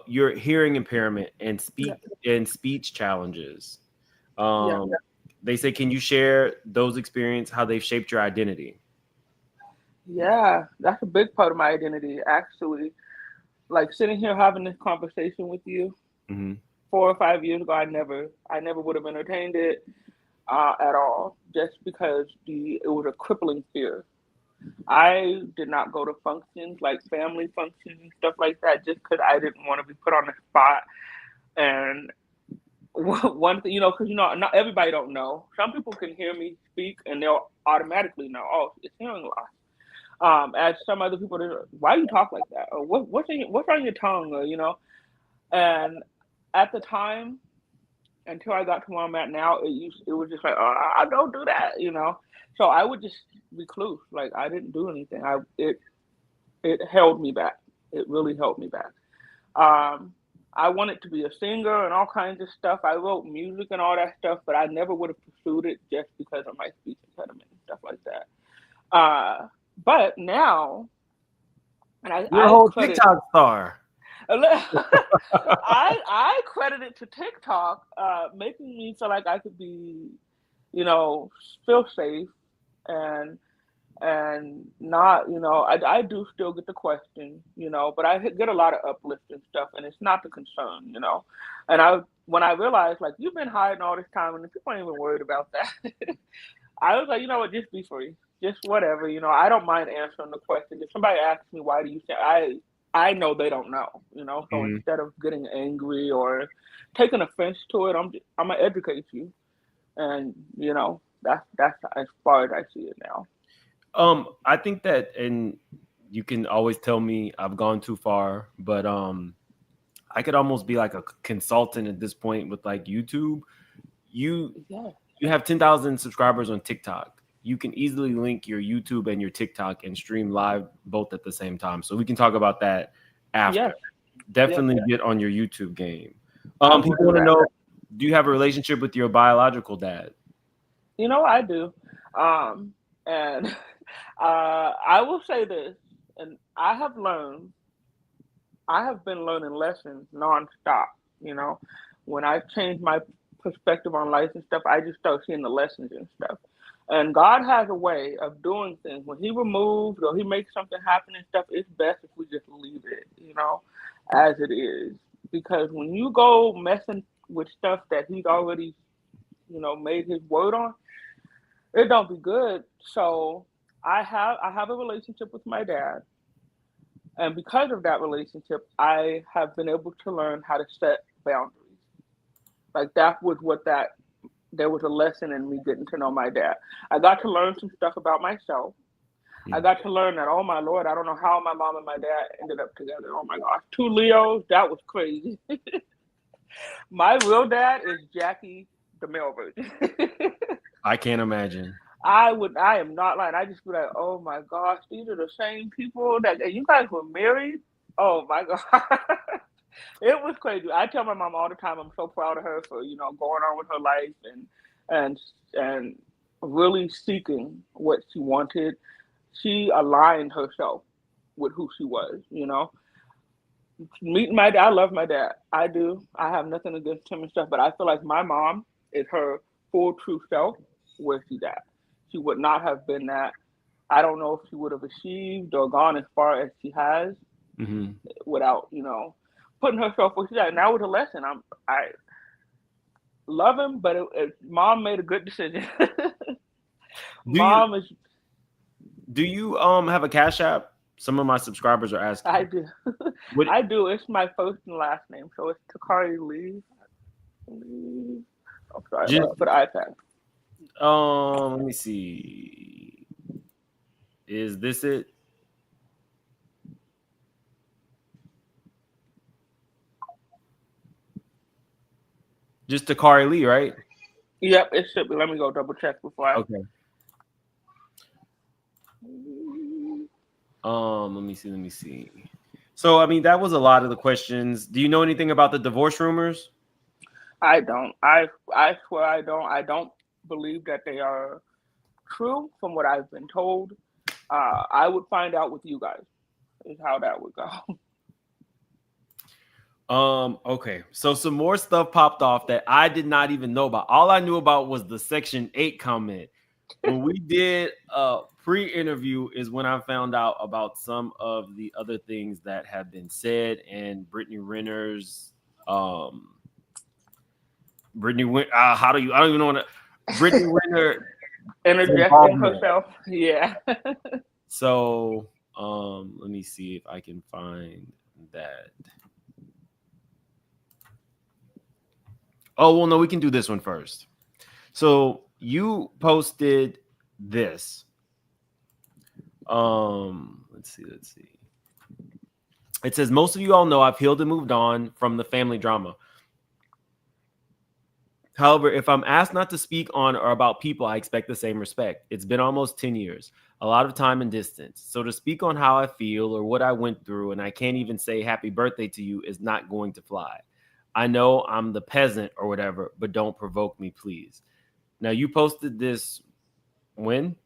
Your hearing impairment and speech challenges. They say, can you share those experiences, how they've shaped your identity? Yeah, that's a big part of my identity, actually. Like sitting here having this conversation with you Mm-hmm. 4 or 5 years ago, I never would have entertained it at all, just because it was a crippling fear. I did not go to functions like family functions and stuff like that, just because I didn't want to be put on the spot. And one thing, because not everybody don't know. Some people can hear me speak and they'll automatically know, oh, it's hearing loss. As some other people, why you talk like that, or what's on your tongue, or And at the time, until I got to where I'm at now, it was just like, oh, I don't do that. So I would just recluse, like I didn't do anything. It held me back. It really held me back. Um, I wanted to be a singer and all kinds of stuff. I wrote music and all that stuff, but I never would have pursued it just because of my speech impediment and stuff like that. But now, and You're a I whole credit TikTok star. I credit it to TikTok, making me feel like I could be, feel safe and not, I do still get the question, but I get a lot of uplifting stuff, and it's not the concern. And when I realized, like, you've been hiding all this time, and the people ain't even worried about that. I was like, you know what, just be free, just whatever. I don't mind answering the question. If somebody asks me why do you say, I know they don't know. So Mhm. instead of getting angry or taking offense to it, I'm gonna educate you, and that's as far as I see it now. I think that, and you can always tell me I've gone too far, but I could almost be like a consultant at this point with like YouTube. You Yeah. you have 10,000 subscribers on TikTok. You can easily link your YouTube and your TikTok and stream live both at the same time. So we can talk about that after. Yes. Definitely get on your YouTube game. I will People do want to that. know, do you have a relationship with your biological dad? I do. And I will say this, and I have been learning lessons nonstop. When I changed my perspective on life and stuff, I just start seeing the lessons and stuff. And God has a way of doing things. When He removes or He makes something happen and stuff, it's best if we just leave it, as it is. Because when you go messing with stuff that He's already, made His word on, it don't be good. So I have a relationship with my dad, and because of that relationship, I have been able to learn how to set boundaries. Like that was what that there was a lesson in me getting to know my dad. I got to learn some stuff about myself. I got to learn that, oh my Lord, I don't know how my mom and my dad ended up together. Oh my gosh, two Leos, that was crazy. My real dad is Jackie, the male version. I can't imagine. I am not lying. I just be like, oh my gosh, these are the same people that you guys were married. Oh my god, it was crazy. I tell my mom all the time, I'm so proud of her for going on with her life and and really seeking what she wanted. She aligned herself with who she was. Meeting my dad, I love my dad. I do. I have nothing against him and stuff, but I feel like my mom is her full true self where she's at. She would not have been that. I don't know if she would have achieved or gone as far as she has Mm-hmm. without, putting herself where she's at. And that was a lesson. I love him, but mom made a good decision. Mom is. Do you have a Cash App? Some of my subscribers are asking. I do. What? I do. It's my first and last name, so it's Takari Lee. I'm sorry for the iPad. Let me see. Is this it? Just Takari Lee, right? Yep, it should be. Let me go double check before I. Okay. Let me see. So, I mean, that was a lot of the questions. Do you know anything about the divorce rumors? I don't. I swear I don't. I don't believe that they are true from what I've been told. I would find out with you guys is how that would go. Okay. So some more stuff popped off that I did not even know about. All I knew about was the Section 8 comment. When we did pre-interview is when I found out about some of the other things that have been said, and Brittany Renner's how do you I don't even know what Brittany Renner interjecting herself. Yeah. So let me see if I can find that. Oh well, no, we can do this one first. So you posted this. Let's see. It says, most of you all know I've healed and moved on from the family drama. However, if I'm asked not to speak on or about people, I expect the same respect. It's been almost 10 years, a lot of time and distance. So to speak on how I feel or what I went through, and I can't even say happy birthday to you, is not going to fly. I know I'm the peasant or whatever, but don't provoke me, please. Now, you posted this when?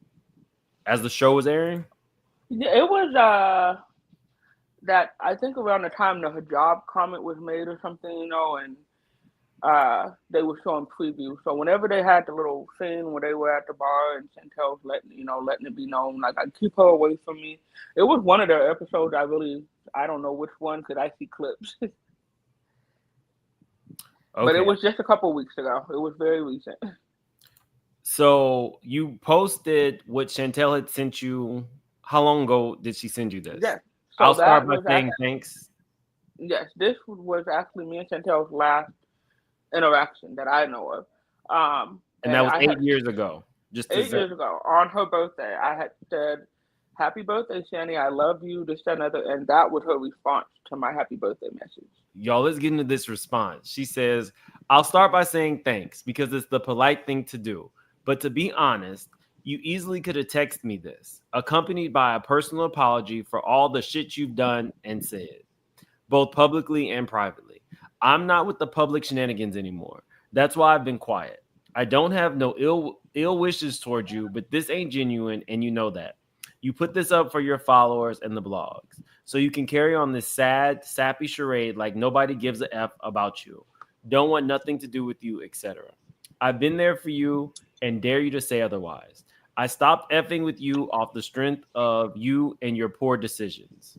As the show was airing? Yeah, it was that I think around the time the hijab comment was made or something, you know, and they were showing previews. So whenever they had the little scene where they were at the bar and Chantel's letting it be known, like, I keep her away from me. It was one of their episodes. I don't know which one because I see clips. Okay. But it was just a couple weeks ago. It was very recent. So you posted what Chantel had sent you. How long ago did she send you this? Yes. So I'll start by saying thanks. Yes, this was actually me and Chantel's last interaction that I know of. And that was 8 years ago. Just 8 years ago, on her birthday, I had said, "Happy birthday, Shani. I love you," this, that, and other. And that was her response to my happy birthday message. Y'all, let's get into this response. She says, I'll start by saying thanks because it's the polite thing to do. But to be honest, you easily could have texted me this, accompanied by a personal apology for all the shit you've done and said, both publicly and privately. I'm not with the public shenanigans anymore. That's why I've been quiet. I don't have no ill wishes towards you, but this ain't genuine, and you know that. You put this up for your followers and the blogs, so you can carry on this sad, sappy charade like nobody gives a F about you. Don't want nothing to do with you, etc. I've been there for you and dare you to say otherwise. I stopped effing with you off the strength of you and your poor decisions.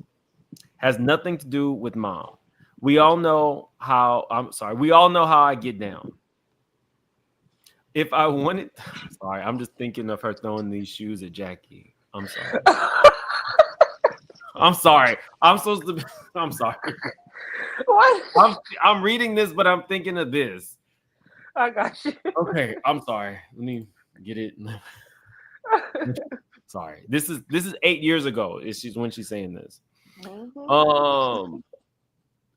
Has nothing to do with mom. We all know how I get down. If I wanted, sorry, I'm just thinking of her throwing these shoes at Jackie. I'm sorry. I'm sorry. I'm supposed to be, I'm sorry. What? I'm reading this, but I'm thinking of this. I got you. Okay, I'm sorry. Let me get it. Sorry. This is 8 years ago. When she's saying this. Mm-hmm.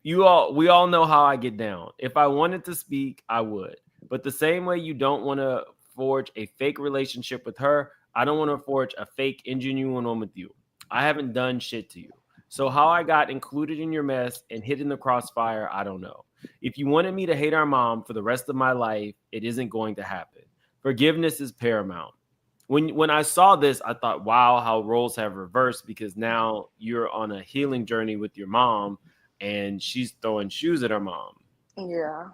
We all know how I get down. If I wanted to speak, I would. But the same way you don't want to forge a fake relationship with her, I don't want to forge a fake, ingenuine one with you. I haven't done shit to you. So how I got included in your mess and hit in the crossfire, I don't know. If you wanted me to hate our mom for the rest of my life, it isn't going to happen. Forgiveness is paramount. When I saw this, I thought, wow, how roles have reversed, because now you're on a healing journey with your mom and she's throwing shoes at her mom. Yeah.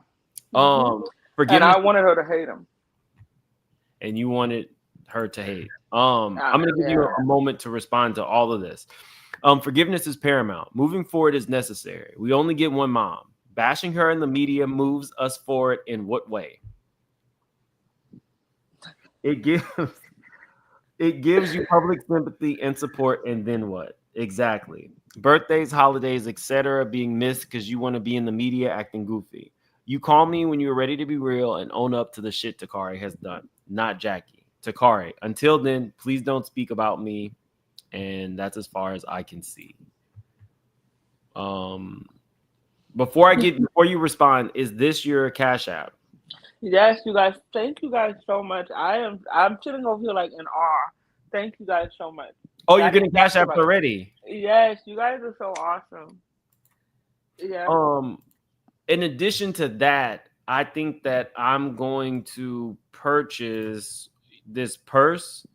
Forgiveness. And I wanted her to hate him. And you wanted her to hate. I'm going to give you a moment to respond to all of this. Forgiveness is paramount. Moving forward is necessary. We only get one mom. Bashing her in the media moves us forward in what way? It gives you public sympathy and support, and then what? Exactly. Birthdays, holidays, etc. being missed because you want to be in the media acting goofy. You call me when you're ready to be real and own up to the shit Takari has done, not Jackie. Takari, until then, please don't speak about me. And that's as far as I can see. Before you respond, is this your Cash App? Yes, you guys. Thank you guys so much. I'm sitting over here like in awe. Thank you guys so much. Oh, you're getting Cash Apps already? Yes, you guys are so awesome. Yeah. In addition to that, I think that I'm going to purchase this purse.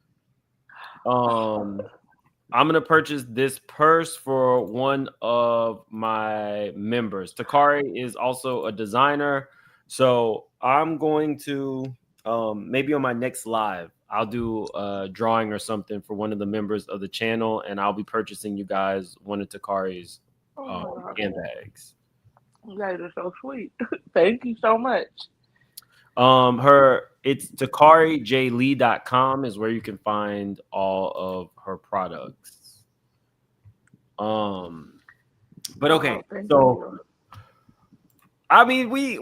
I'm going to purchase this purse for one of my members. Takari is also a designer. So I'm going to maybe on my next live, I'll do a drawing or something for one of the members of the channel, and I'll be purchasing you guys one of Takari's handbags. You guys are so sweet. Thank you so much. It's TakariJLee.com is where you can find all of her products. But okay, so I mean, we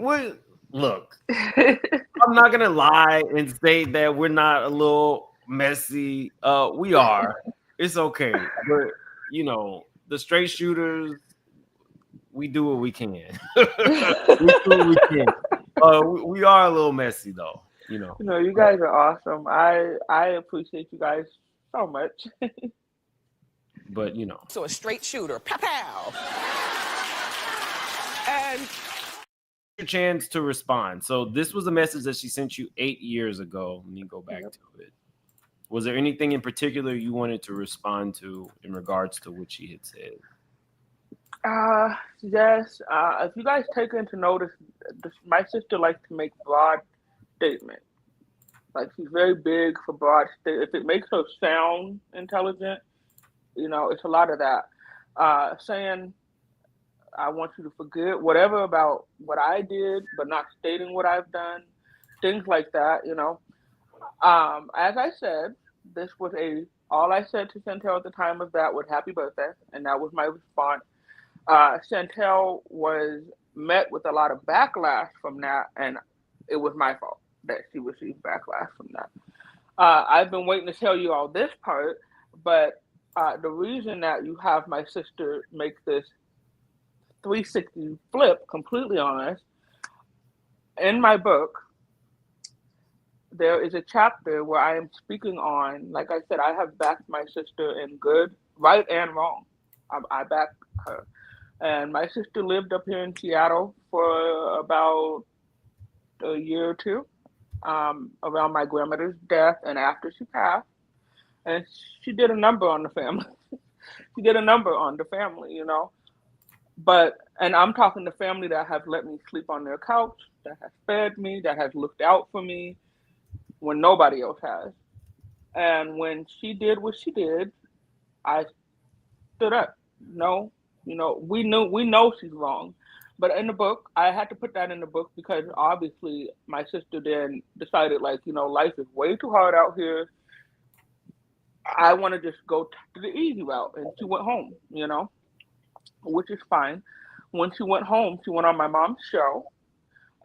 look. I'm not gonna lie and say that we're not a little messy. We are. It's okay, but you know, the straight shooters, we do what we can. We do what we can. We are a little messy though, you know. You know, you guys are awesome. I appreciate you guys so much. But you know, so a straight shooter, pow pow, and your chance to respond. So this was a message that she sent you 8 years ago. Let me go back to it. Was there anything in particular you wanted to respond to in regards to what she had said? Yes. If you guys take into notice, my sister likes to make broad statements. Like she's very big for broad statements. If it makes her sound intelligent, you know, it's a lot of that. Saying, I want you to forget whatever about what I did, but not stating what I've done. Things like that, you know. As I said, this was all I said to Chantel at the time of that was happy birthday, and that was my response. Chantel was met with a lot of backlash from that, and it was my fault that she received backlash from that. I've been waiting to tell you all this part, but the reason that you have my sister make this 360 flip completely on us, in my book, there is a chapter where I am speaking on, like I said, I have backed my sister in good, right and wrong. I backed her. And my sister lived up here in Seattle for about a year or two, around my grandmother's death and after she passed. And she did a number on the family. She did a number on the family, you know. And I'm talking to family that have let me sleep on their couch, that has fed me, that has looked out for me when nobody else has. And when she did what she did, I stood up. No, you know, we know she's wrong. But in the book, I had to put that in the book because obviously my sister then decided, like, you know, life is way too hard out here. I want to just go to the easy route. And she went home, you know, which is fine. When she went home, she went on my mom's show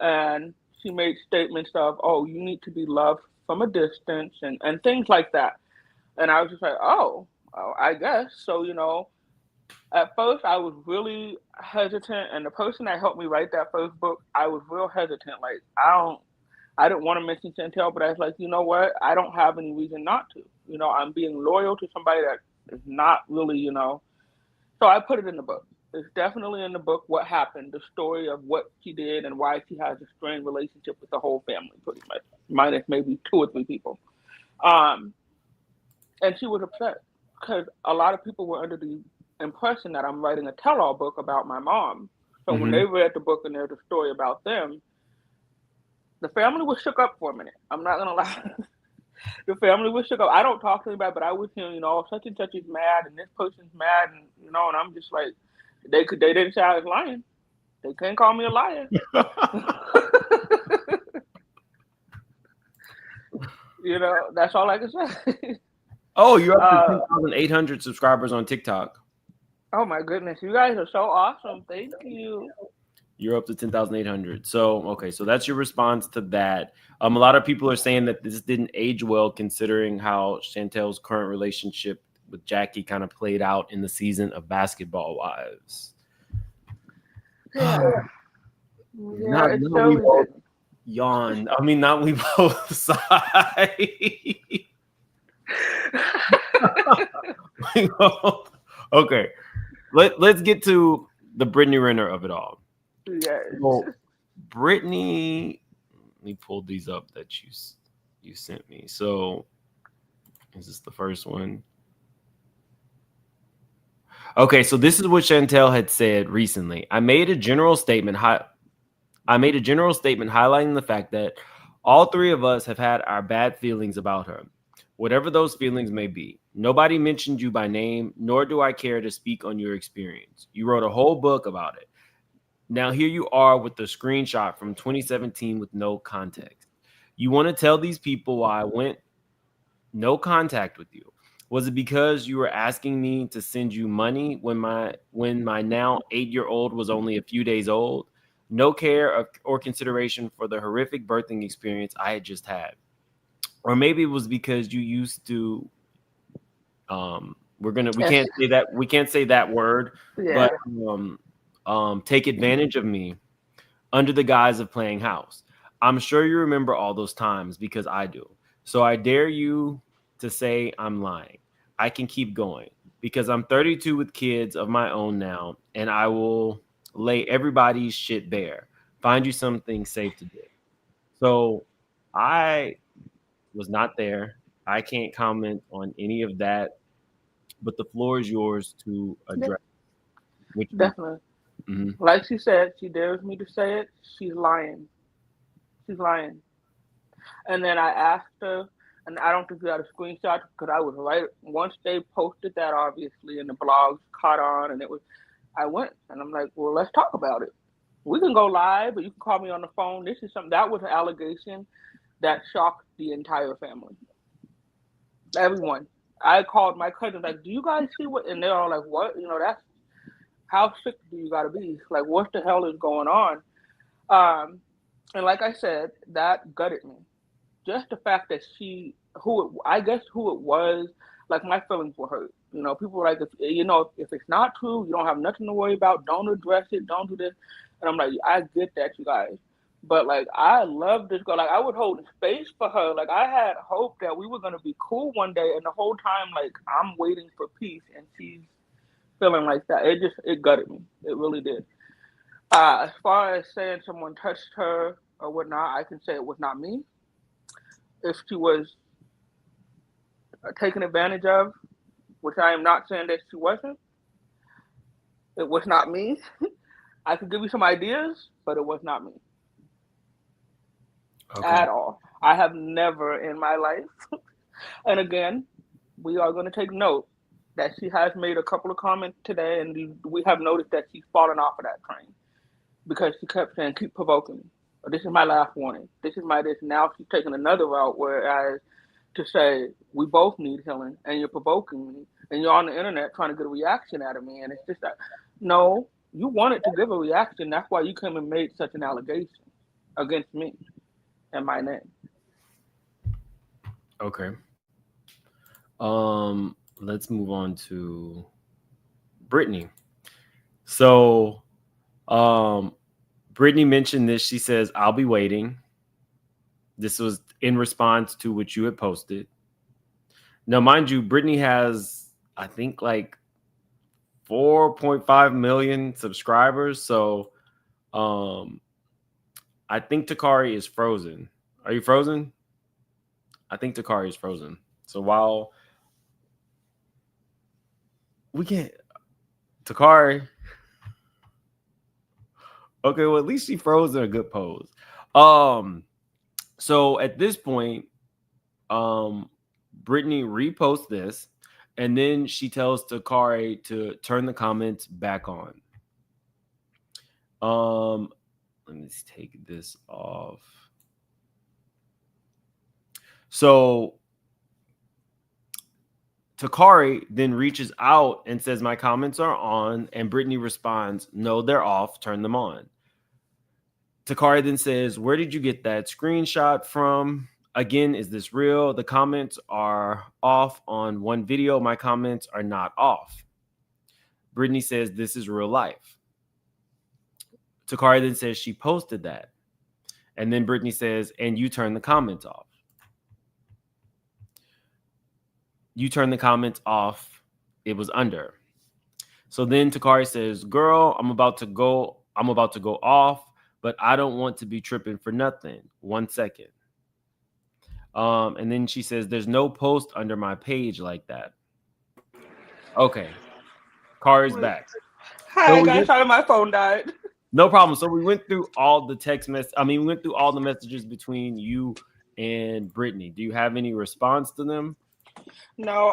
and she made statements of, oh, you need to be loved from a distance and things like that. And I was just like, oh, I guess. So, you know, at first I was really hesitant. And the person that helped me write that first book, I was real hesitant. Like, I didn't want to mention Chantel, but I was like, you know what? I don't have any reason not to. You know, I'm being loyal to somebody that is not really, you know. So I put it in the book. It's definitely in the book what happened, the story of what she did and why she has a strained relationship with the whole family, pretty much, minus maybe 2 or 3 people. And she was upset because a lot of people were under the impression that I'm writing a tell-all book about my mom. So when they read the book and there's a story about them, the family was shook up for a minute. I'm not gonna lie. The family was shook up. I don't talk to anybody, but I was hearing, you know, such and such is mad and this person's mad, and you know, and I'm just like, they didn't say I was lying. They can't call me a liar. You know, that's all I can say. Oh, you're up to 10,800 subscribers on TikTok. Oh my goodness, you guys are so awesome. Thank you. You're up to 10,800. So, okay, so that's your response to that. A lot of people are saying that this didn't age well considering how Chantel's current relationship with Jackie kind of played out in the season of Basketball Wives. Yeah. Not we both yawn. I mean, not we both sigh. Okay, let's get to the Brittany Renner of it all. Yes. Well, Brittany, let me pull these up that you sent me. So, is this the first one? Okay, so this is what Chantel had said recently. I made a general statement highlighting the fact that All three of us have had our bad feelings about her, whatever those feelings may be. Nobody mentioned you by name, nor do I care to speak on your experience. You wrote a whole book about it. Now here you are with the screenshot from 2017 with no context. You want to tell these people why I went no contact with you. Was it because you were asking me to send you money when my now 8-year-old was only a few days old? No care or consideration for the horrific birthing experience I had just had. Or maybe it was because you used to we can't say that word, Yeah. but take advantage of me under the guise of playing house. I'm sure you remember all those times because I do. So I dare you to say I'm lying. I can keep going because I'm 32 with kids of my own now, and I will lay everybody's shit bare. Find you something safe to do. So I was not there. I can't comment on any of that, but the floor is yours to address. Definitely. Mm-hmm. Like she said, she dares me to say it. She's lying. She's lying. And then I asked her, and I don't think we had a screenshot because I was right once they posted that, obviously, and the blogs caught on, and it was. I went and I'm like, well, let's talk about it. We can go live, or you can call me on the phone. This is something that was an allegation that shocked the entire family, everyone. I called my cousins like, do you guys see what? And they're all like, what? That's how sick do you got to be? Like, what the hell is going on? And like I said, that gutted me. Just the fact that I guess who it was, like my feelings were hurt. People were like, if it's not true, you don't have nothing to worry about. Don't address it. Don't do this. And I'm like, I get that, you guys. But like, I love this girl. Like, I would hold space for her. Like, I had hope that we were gonna be cool one day, and the whole time, like, I'm waiting for peace, and she's feeling like that. It gutted me. It really did. As far as saying someone touched her or whatnot, I can say it was not me. If she was taken advantage of, which I am not saying that she wasn't, it was not me. I could give you some ideas, but it was not me. Okay. At all. I have never in my life, and again, we are going to take note that she has made a couple of comments today, and we have noticed that she's fallen off of that train because she kept saying, keep provoking me. This is my last warning. This is my this. Now she's taking another route, whereas to say, we both need healing, and you're provoking me, and you're on the internet trying to get a reaction out of me, and it's just that, no, you wanted to give a reaction. That's why you came and made such an allegation against me and my name. Okay. Let's move on to Brittany. So, Brittany mentioned this. She says, I'll be waiting. This was in response to what you had posted. Now, mind you, Brittany has, I think, like 4.5 million subscribers. So, I think Takari is frozen. Are you frozen? I think Takari is frozen. So while we can't, Takari. Okay, well, at least she froze in a good pose. So at this point, Brittany reposts this, and then she tells Takari to turn the comments back on. Let me take this off. So Takari then reaches out and says, my comments are on, and Brittany responds, no, they're off, turn them on. Takari then says, where did you get that screenshot from? Again, is this real? The comments are off on one video. My comments are not off. Brittany says, this is real life. Takari then says she posted that. And then Brittany says, and you turn the comments off. You turn the comments off. It was under. So then Takari says, girl, I'm about to go off, but I don't want to be tripping for nothing. 1 second. And then she says, there's no post under my page like that. Okay. Kari's back. Hi, guys. Sorry, my phone died. No problem. So we went through all the we went through all the messages between you and Brittany. Do you have any response to them? No,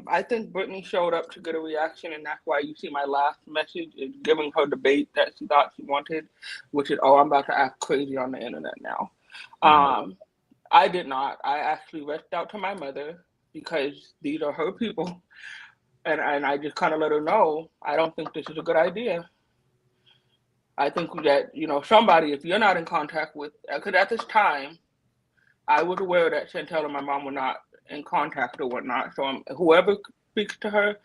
I think Brittany showed up to get a reaction, and that's why you see my last message is giving her the bait that she thought she wanted, which is, oh, I'm about to act crazy on the internet now. I did not. I actually reached out to my mother because these are her people, and I just kind of let her know I don't think this is a good idea. I think that, somebody, if you're not in contact with, because at this time, I was aware that Chantel and my mom were not in contact or whatnot. So whoever speaks to her,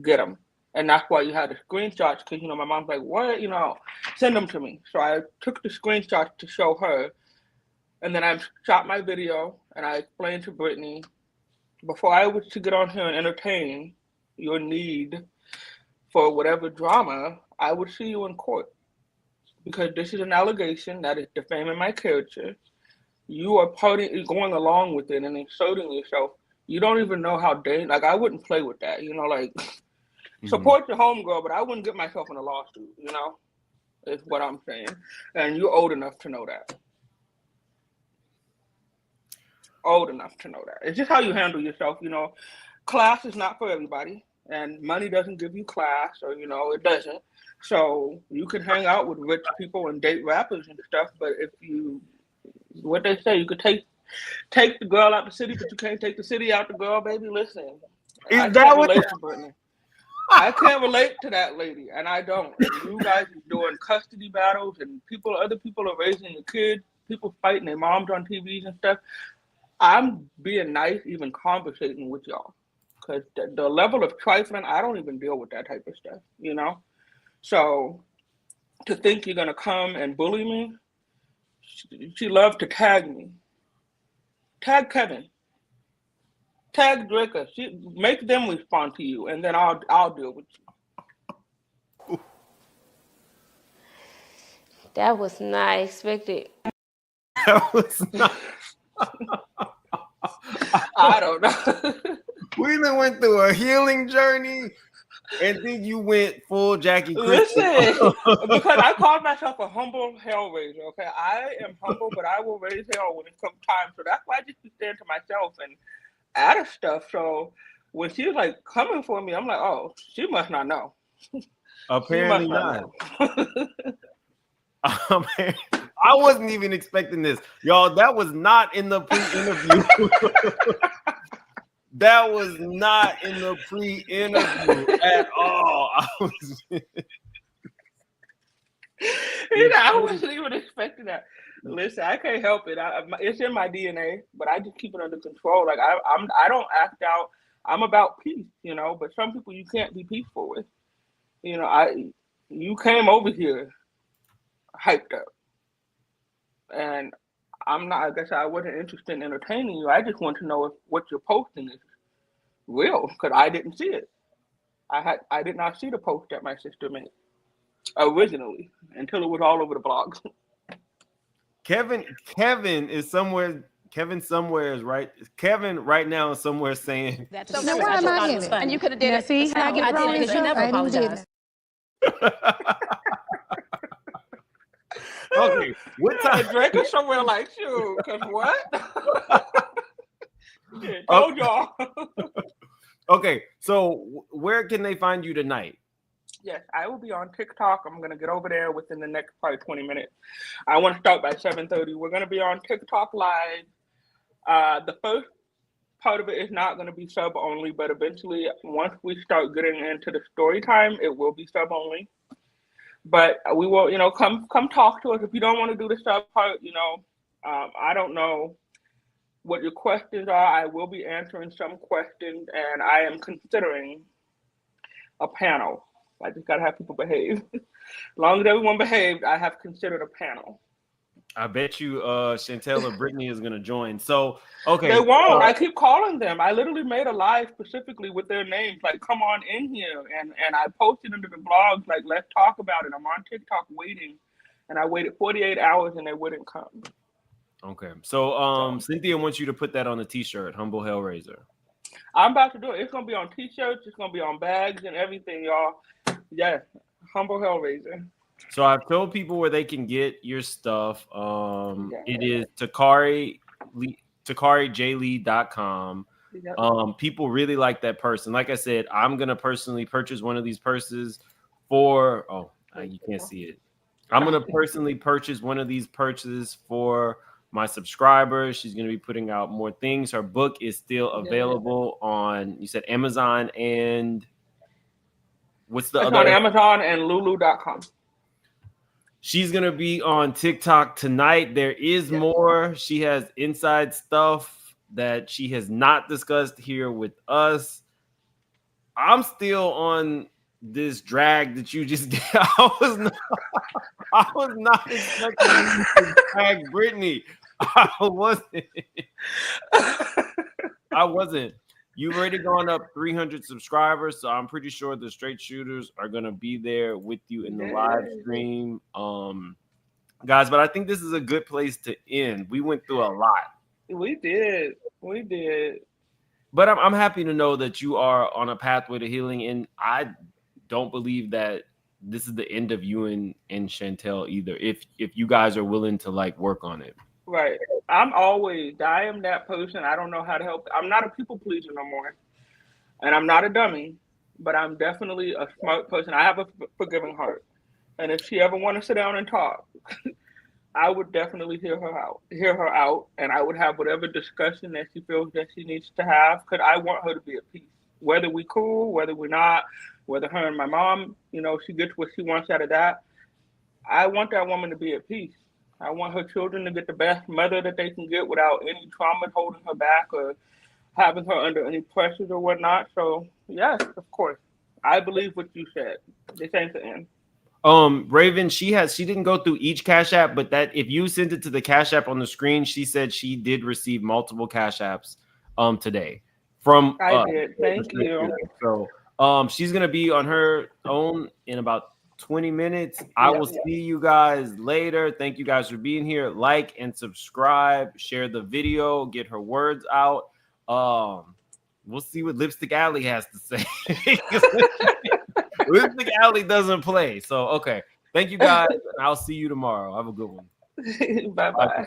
get them. And that's why you had the screenshots, because, my mom's like, what? Send them to me. So I took the screenshots to show her. And then I shot my video and I explained to Brittany, before I was to get on here and entertain your need for whatever drama, I would see you in court. Because this is an allegation that is defaming my character. You are going along with it and inserting yourself. You don't even know how dangerous. I wouldn't play with that. Support your homegirl, but I wouldn't get myself in a lawsuit. Is what I'm saying. And you're old enough to know that. Old enough to know that. It's just how you handle yourself. Class is not for everybody, and money doesn't give you class, or it doesn't. So you can hang out with rich people and date rappers and stuff, but if what they say, you could take the girl out the city, but you can't take the city out the girl, baby. Listen, I can't relate to Brittany. I can't relate to that lady, and I don't. You guys are doing custody battles, and other people are raising the kids. People fighting their moms on TVs and stuff. I'm being nice, even conversating with y'all, because the level of trifling, I don't even deal with that type of stuff. So to think you're gonna come and bully me, she loved to tag me. Tag Kevin. Tag Draker. Make them respond to you, and then I'll deal with you. That was not expected. That was not. I don't know. We even went through a healing journey, and then you went full Jackie Christie. Listen, because I call myself a humble hellraiser, okay? I am humble, but I will raise hell when it comes time. So that's why I just stand to myself and add stuff. So when she was like coming for me, I'm like, oh, she must not know. Apparently not. I wasn't even expecting this. Y'all, that was not in the pre-interview. That was not in the pre-interview at all. I wasn't even expecting that. Listen, I can't help it. It's in my DNA, but I just keep it under control. I don't act out. I'm about peace, but some people you can't be peaceful with. You came over here hyped up. And I'm not, I guess I wasn't interested in entertaining you. I just want to know if what you're posting is real, because I didn't see it. I did not see the post that my sister made originally until it was all over the blogs. Kevin is somewhere. Kevin somewhere is right. Kevin right now is somewhere saying. So now why am I in it? And you could have did it. See how I get thrown in stuff? I didn't do that. Okay, what time? Drake is somewhere like you, because what? Yeah, told y'all. Okay, so where can they find you tonight? Yes, I will be on TikTok. I'm going to get over there within the next probably 20 minutes. I want to start by 7:30. We're going to be on TikTok Live. The first part of it is not going to be sub only, but eventually, once we start getting into the story time, it will be sub only. But we will, come talk to us. If you don't want to do the sub part, I don't know what your questions are. I will be answering some questions, and I am considering a panel. I just gotta have people behave. As long as everyone behaves, I have considered a panel. I bet you Chantel or Brittany is gonna join. So okay. They won't. I keep calling them. I literally made a live specifically with their names, like come on in here. And I posted into the blogs, like let's talk about it. I'm on TikTok waiting. And I waited 48 hours and they wouldn't come. Okay. So Cynthia wants you to put that on a t-shirt, Humble Hellraiser. I'm about to do it. It's gonna be on t-shirts, it's gonna be on bags and everything, y'all. Yes, Humble Hellraiser. So I've told people where they can get your stuff. It is TakariJLee.com. People really like that person. Like I said, I'm gonna personally purchase one of these purses for. You can't see it. I'm gonna personally purchase one of these purses for my subscribers. She's gonna be putting out more things. Her book is still available on. You said Amazon and what's the it's other? On Amazon and Lulu.com. She's gonna be on TikTok tonight. There is more. She has inside stuff that she has not discussed here with us. I'm still on this drag that you just did. I was not expecting you to drag Brittany. I wasn't. You've already gone up 300 subscribers, so I'm pretty sure the straight shooters are gonna be there with you in the live stream, guys. But I think this is a good place to end. We went through a lot. We did. But I'm happy to know that you are on a pathway to healing, and I don't believe that this is the end of you and Chantel either. If you guys are willing to like work on it. Right. I am that person. I don't know how to help. I'm not a people pleaser no more. And I'm not a dummy, but I'm definitely a smart person. I have a forgiving heart. And if she ever want to sit down and talk, I would definitely hear her out. And I would have whatever discussion that she feels that she needs to have. Because I want her to be at peace. Whether we cool, whether we're not, whether her and my mom, she gets what she wants out of that. I want that woman to be at peace. I want her children to get the best mother that they can get without any trauma holding her back or having her under any pressures or whatnot. So, yes, of course. I believe what you said. This ain't the end. Raven, she didn't go through each Cash App, but that if you sent it to the Cash App on the screen, she said she did receive multiple Cash Apps today from I did. Thank you. So she's gonna be on her own in about 20 minutes. I will see you guys later. Thank you guys for being here. Like and subscribe, share the video, get her words out. We'll see what Lipstick Alley has to say. Lipstick Alley doesn't play. So, okay. Thank you guys. And I'll see you tomorrow. Have a good one. Bye-bye.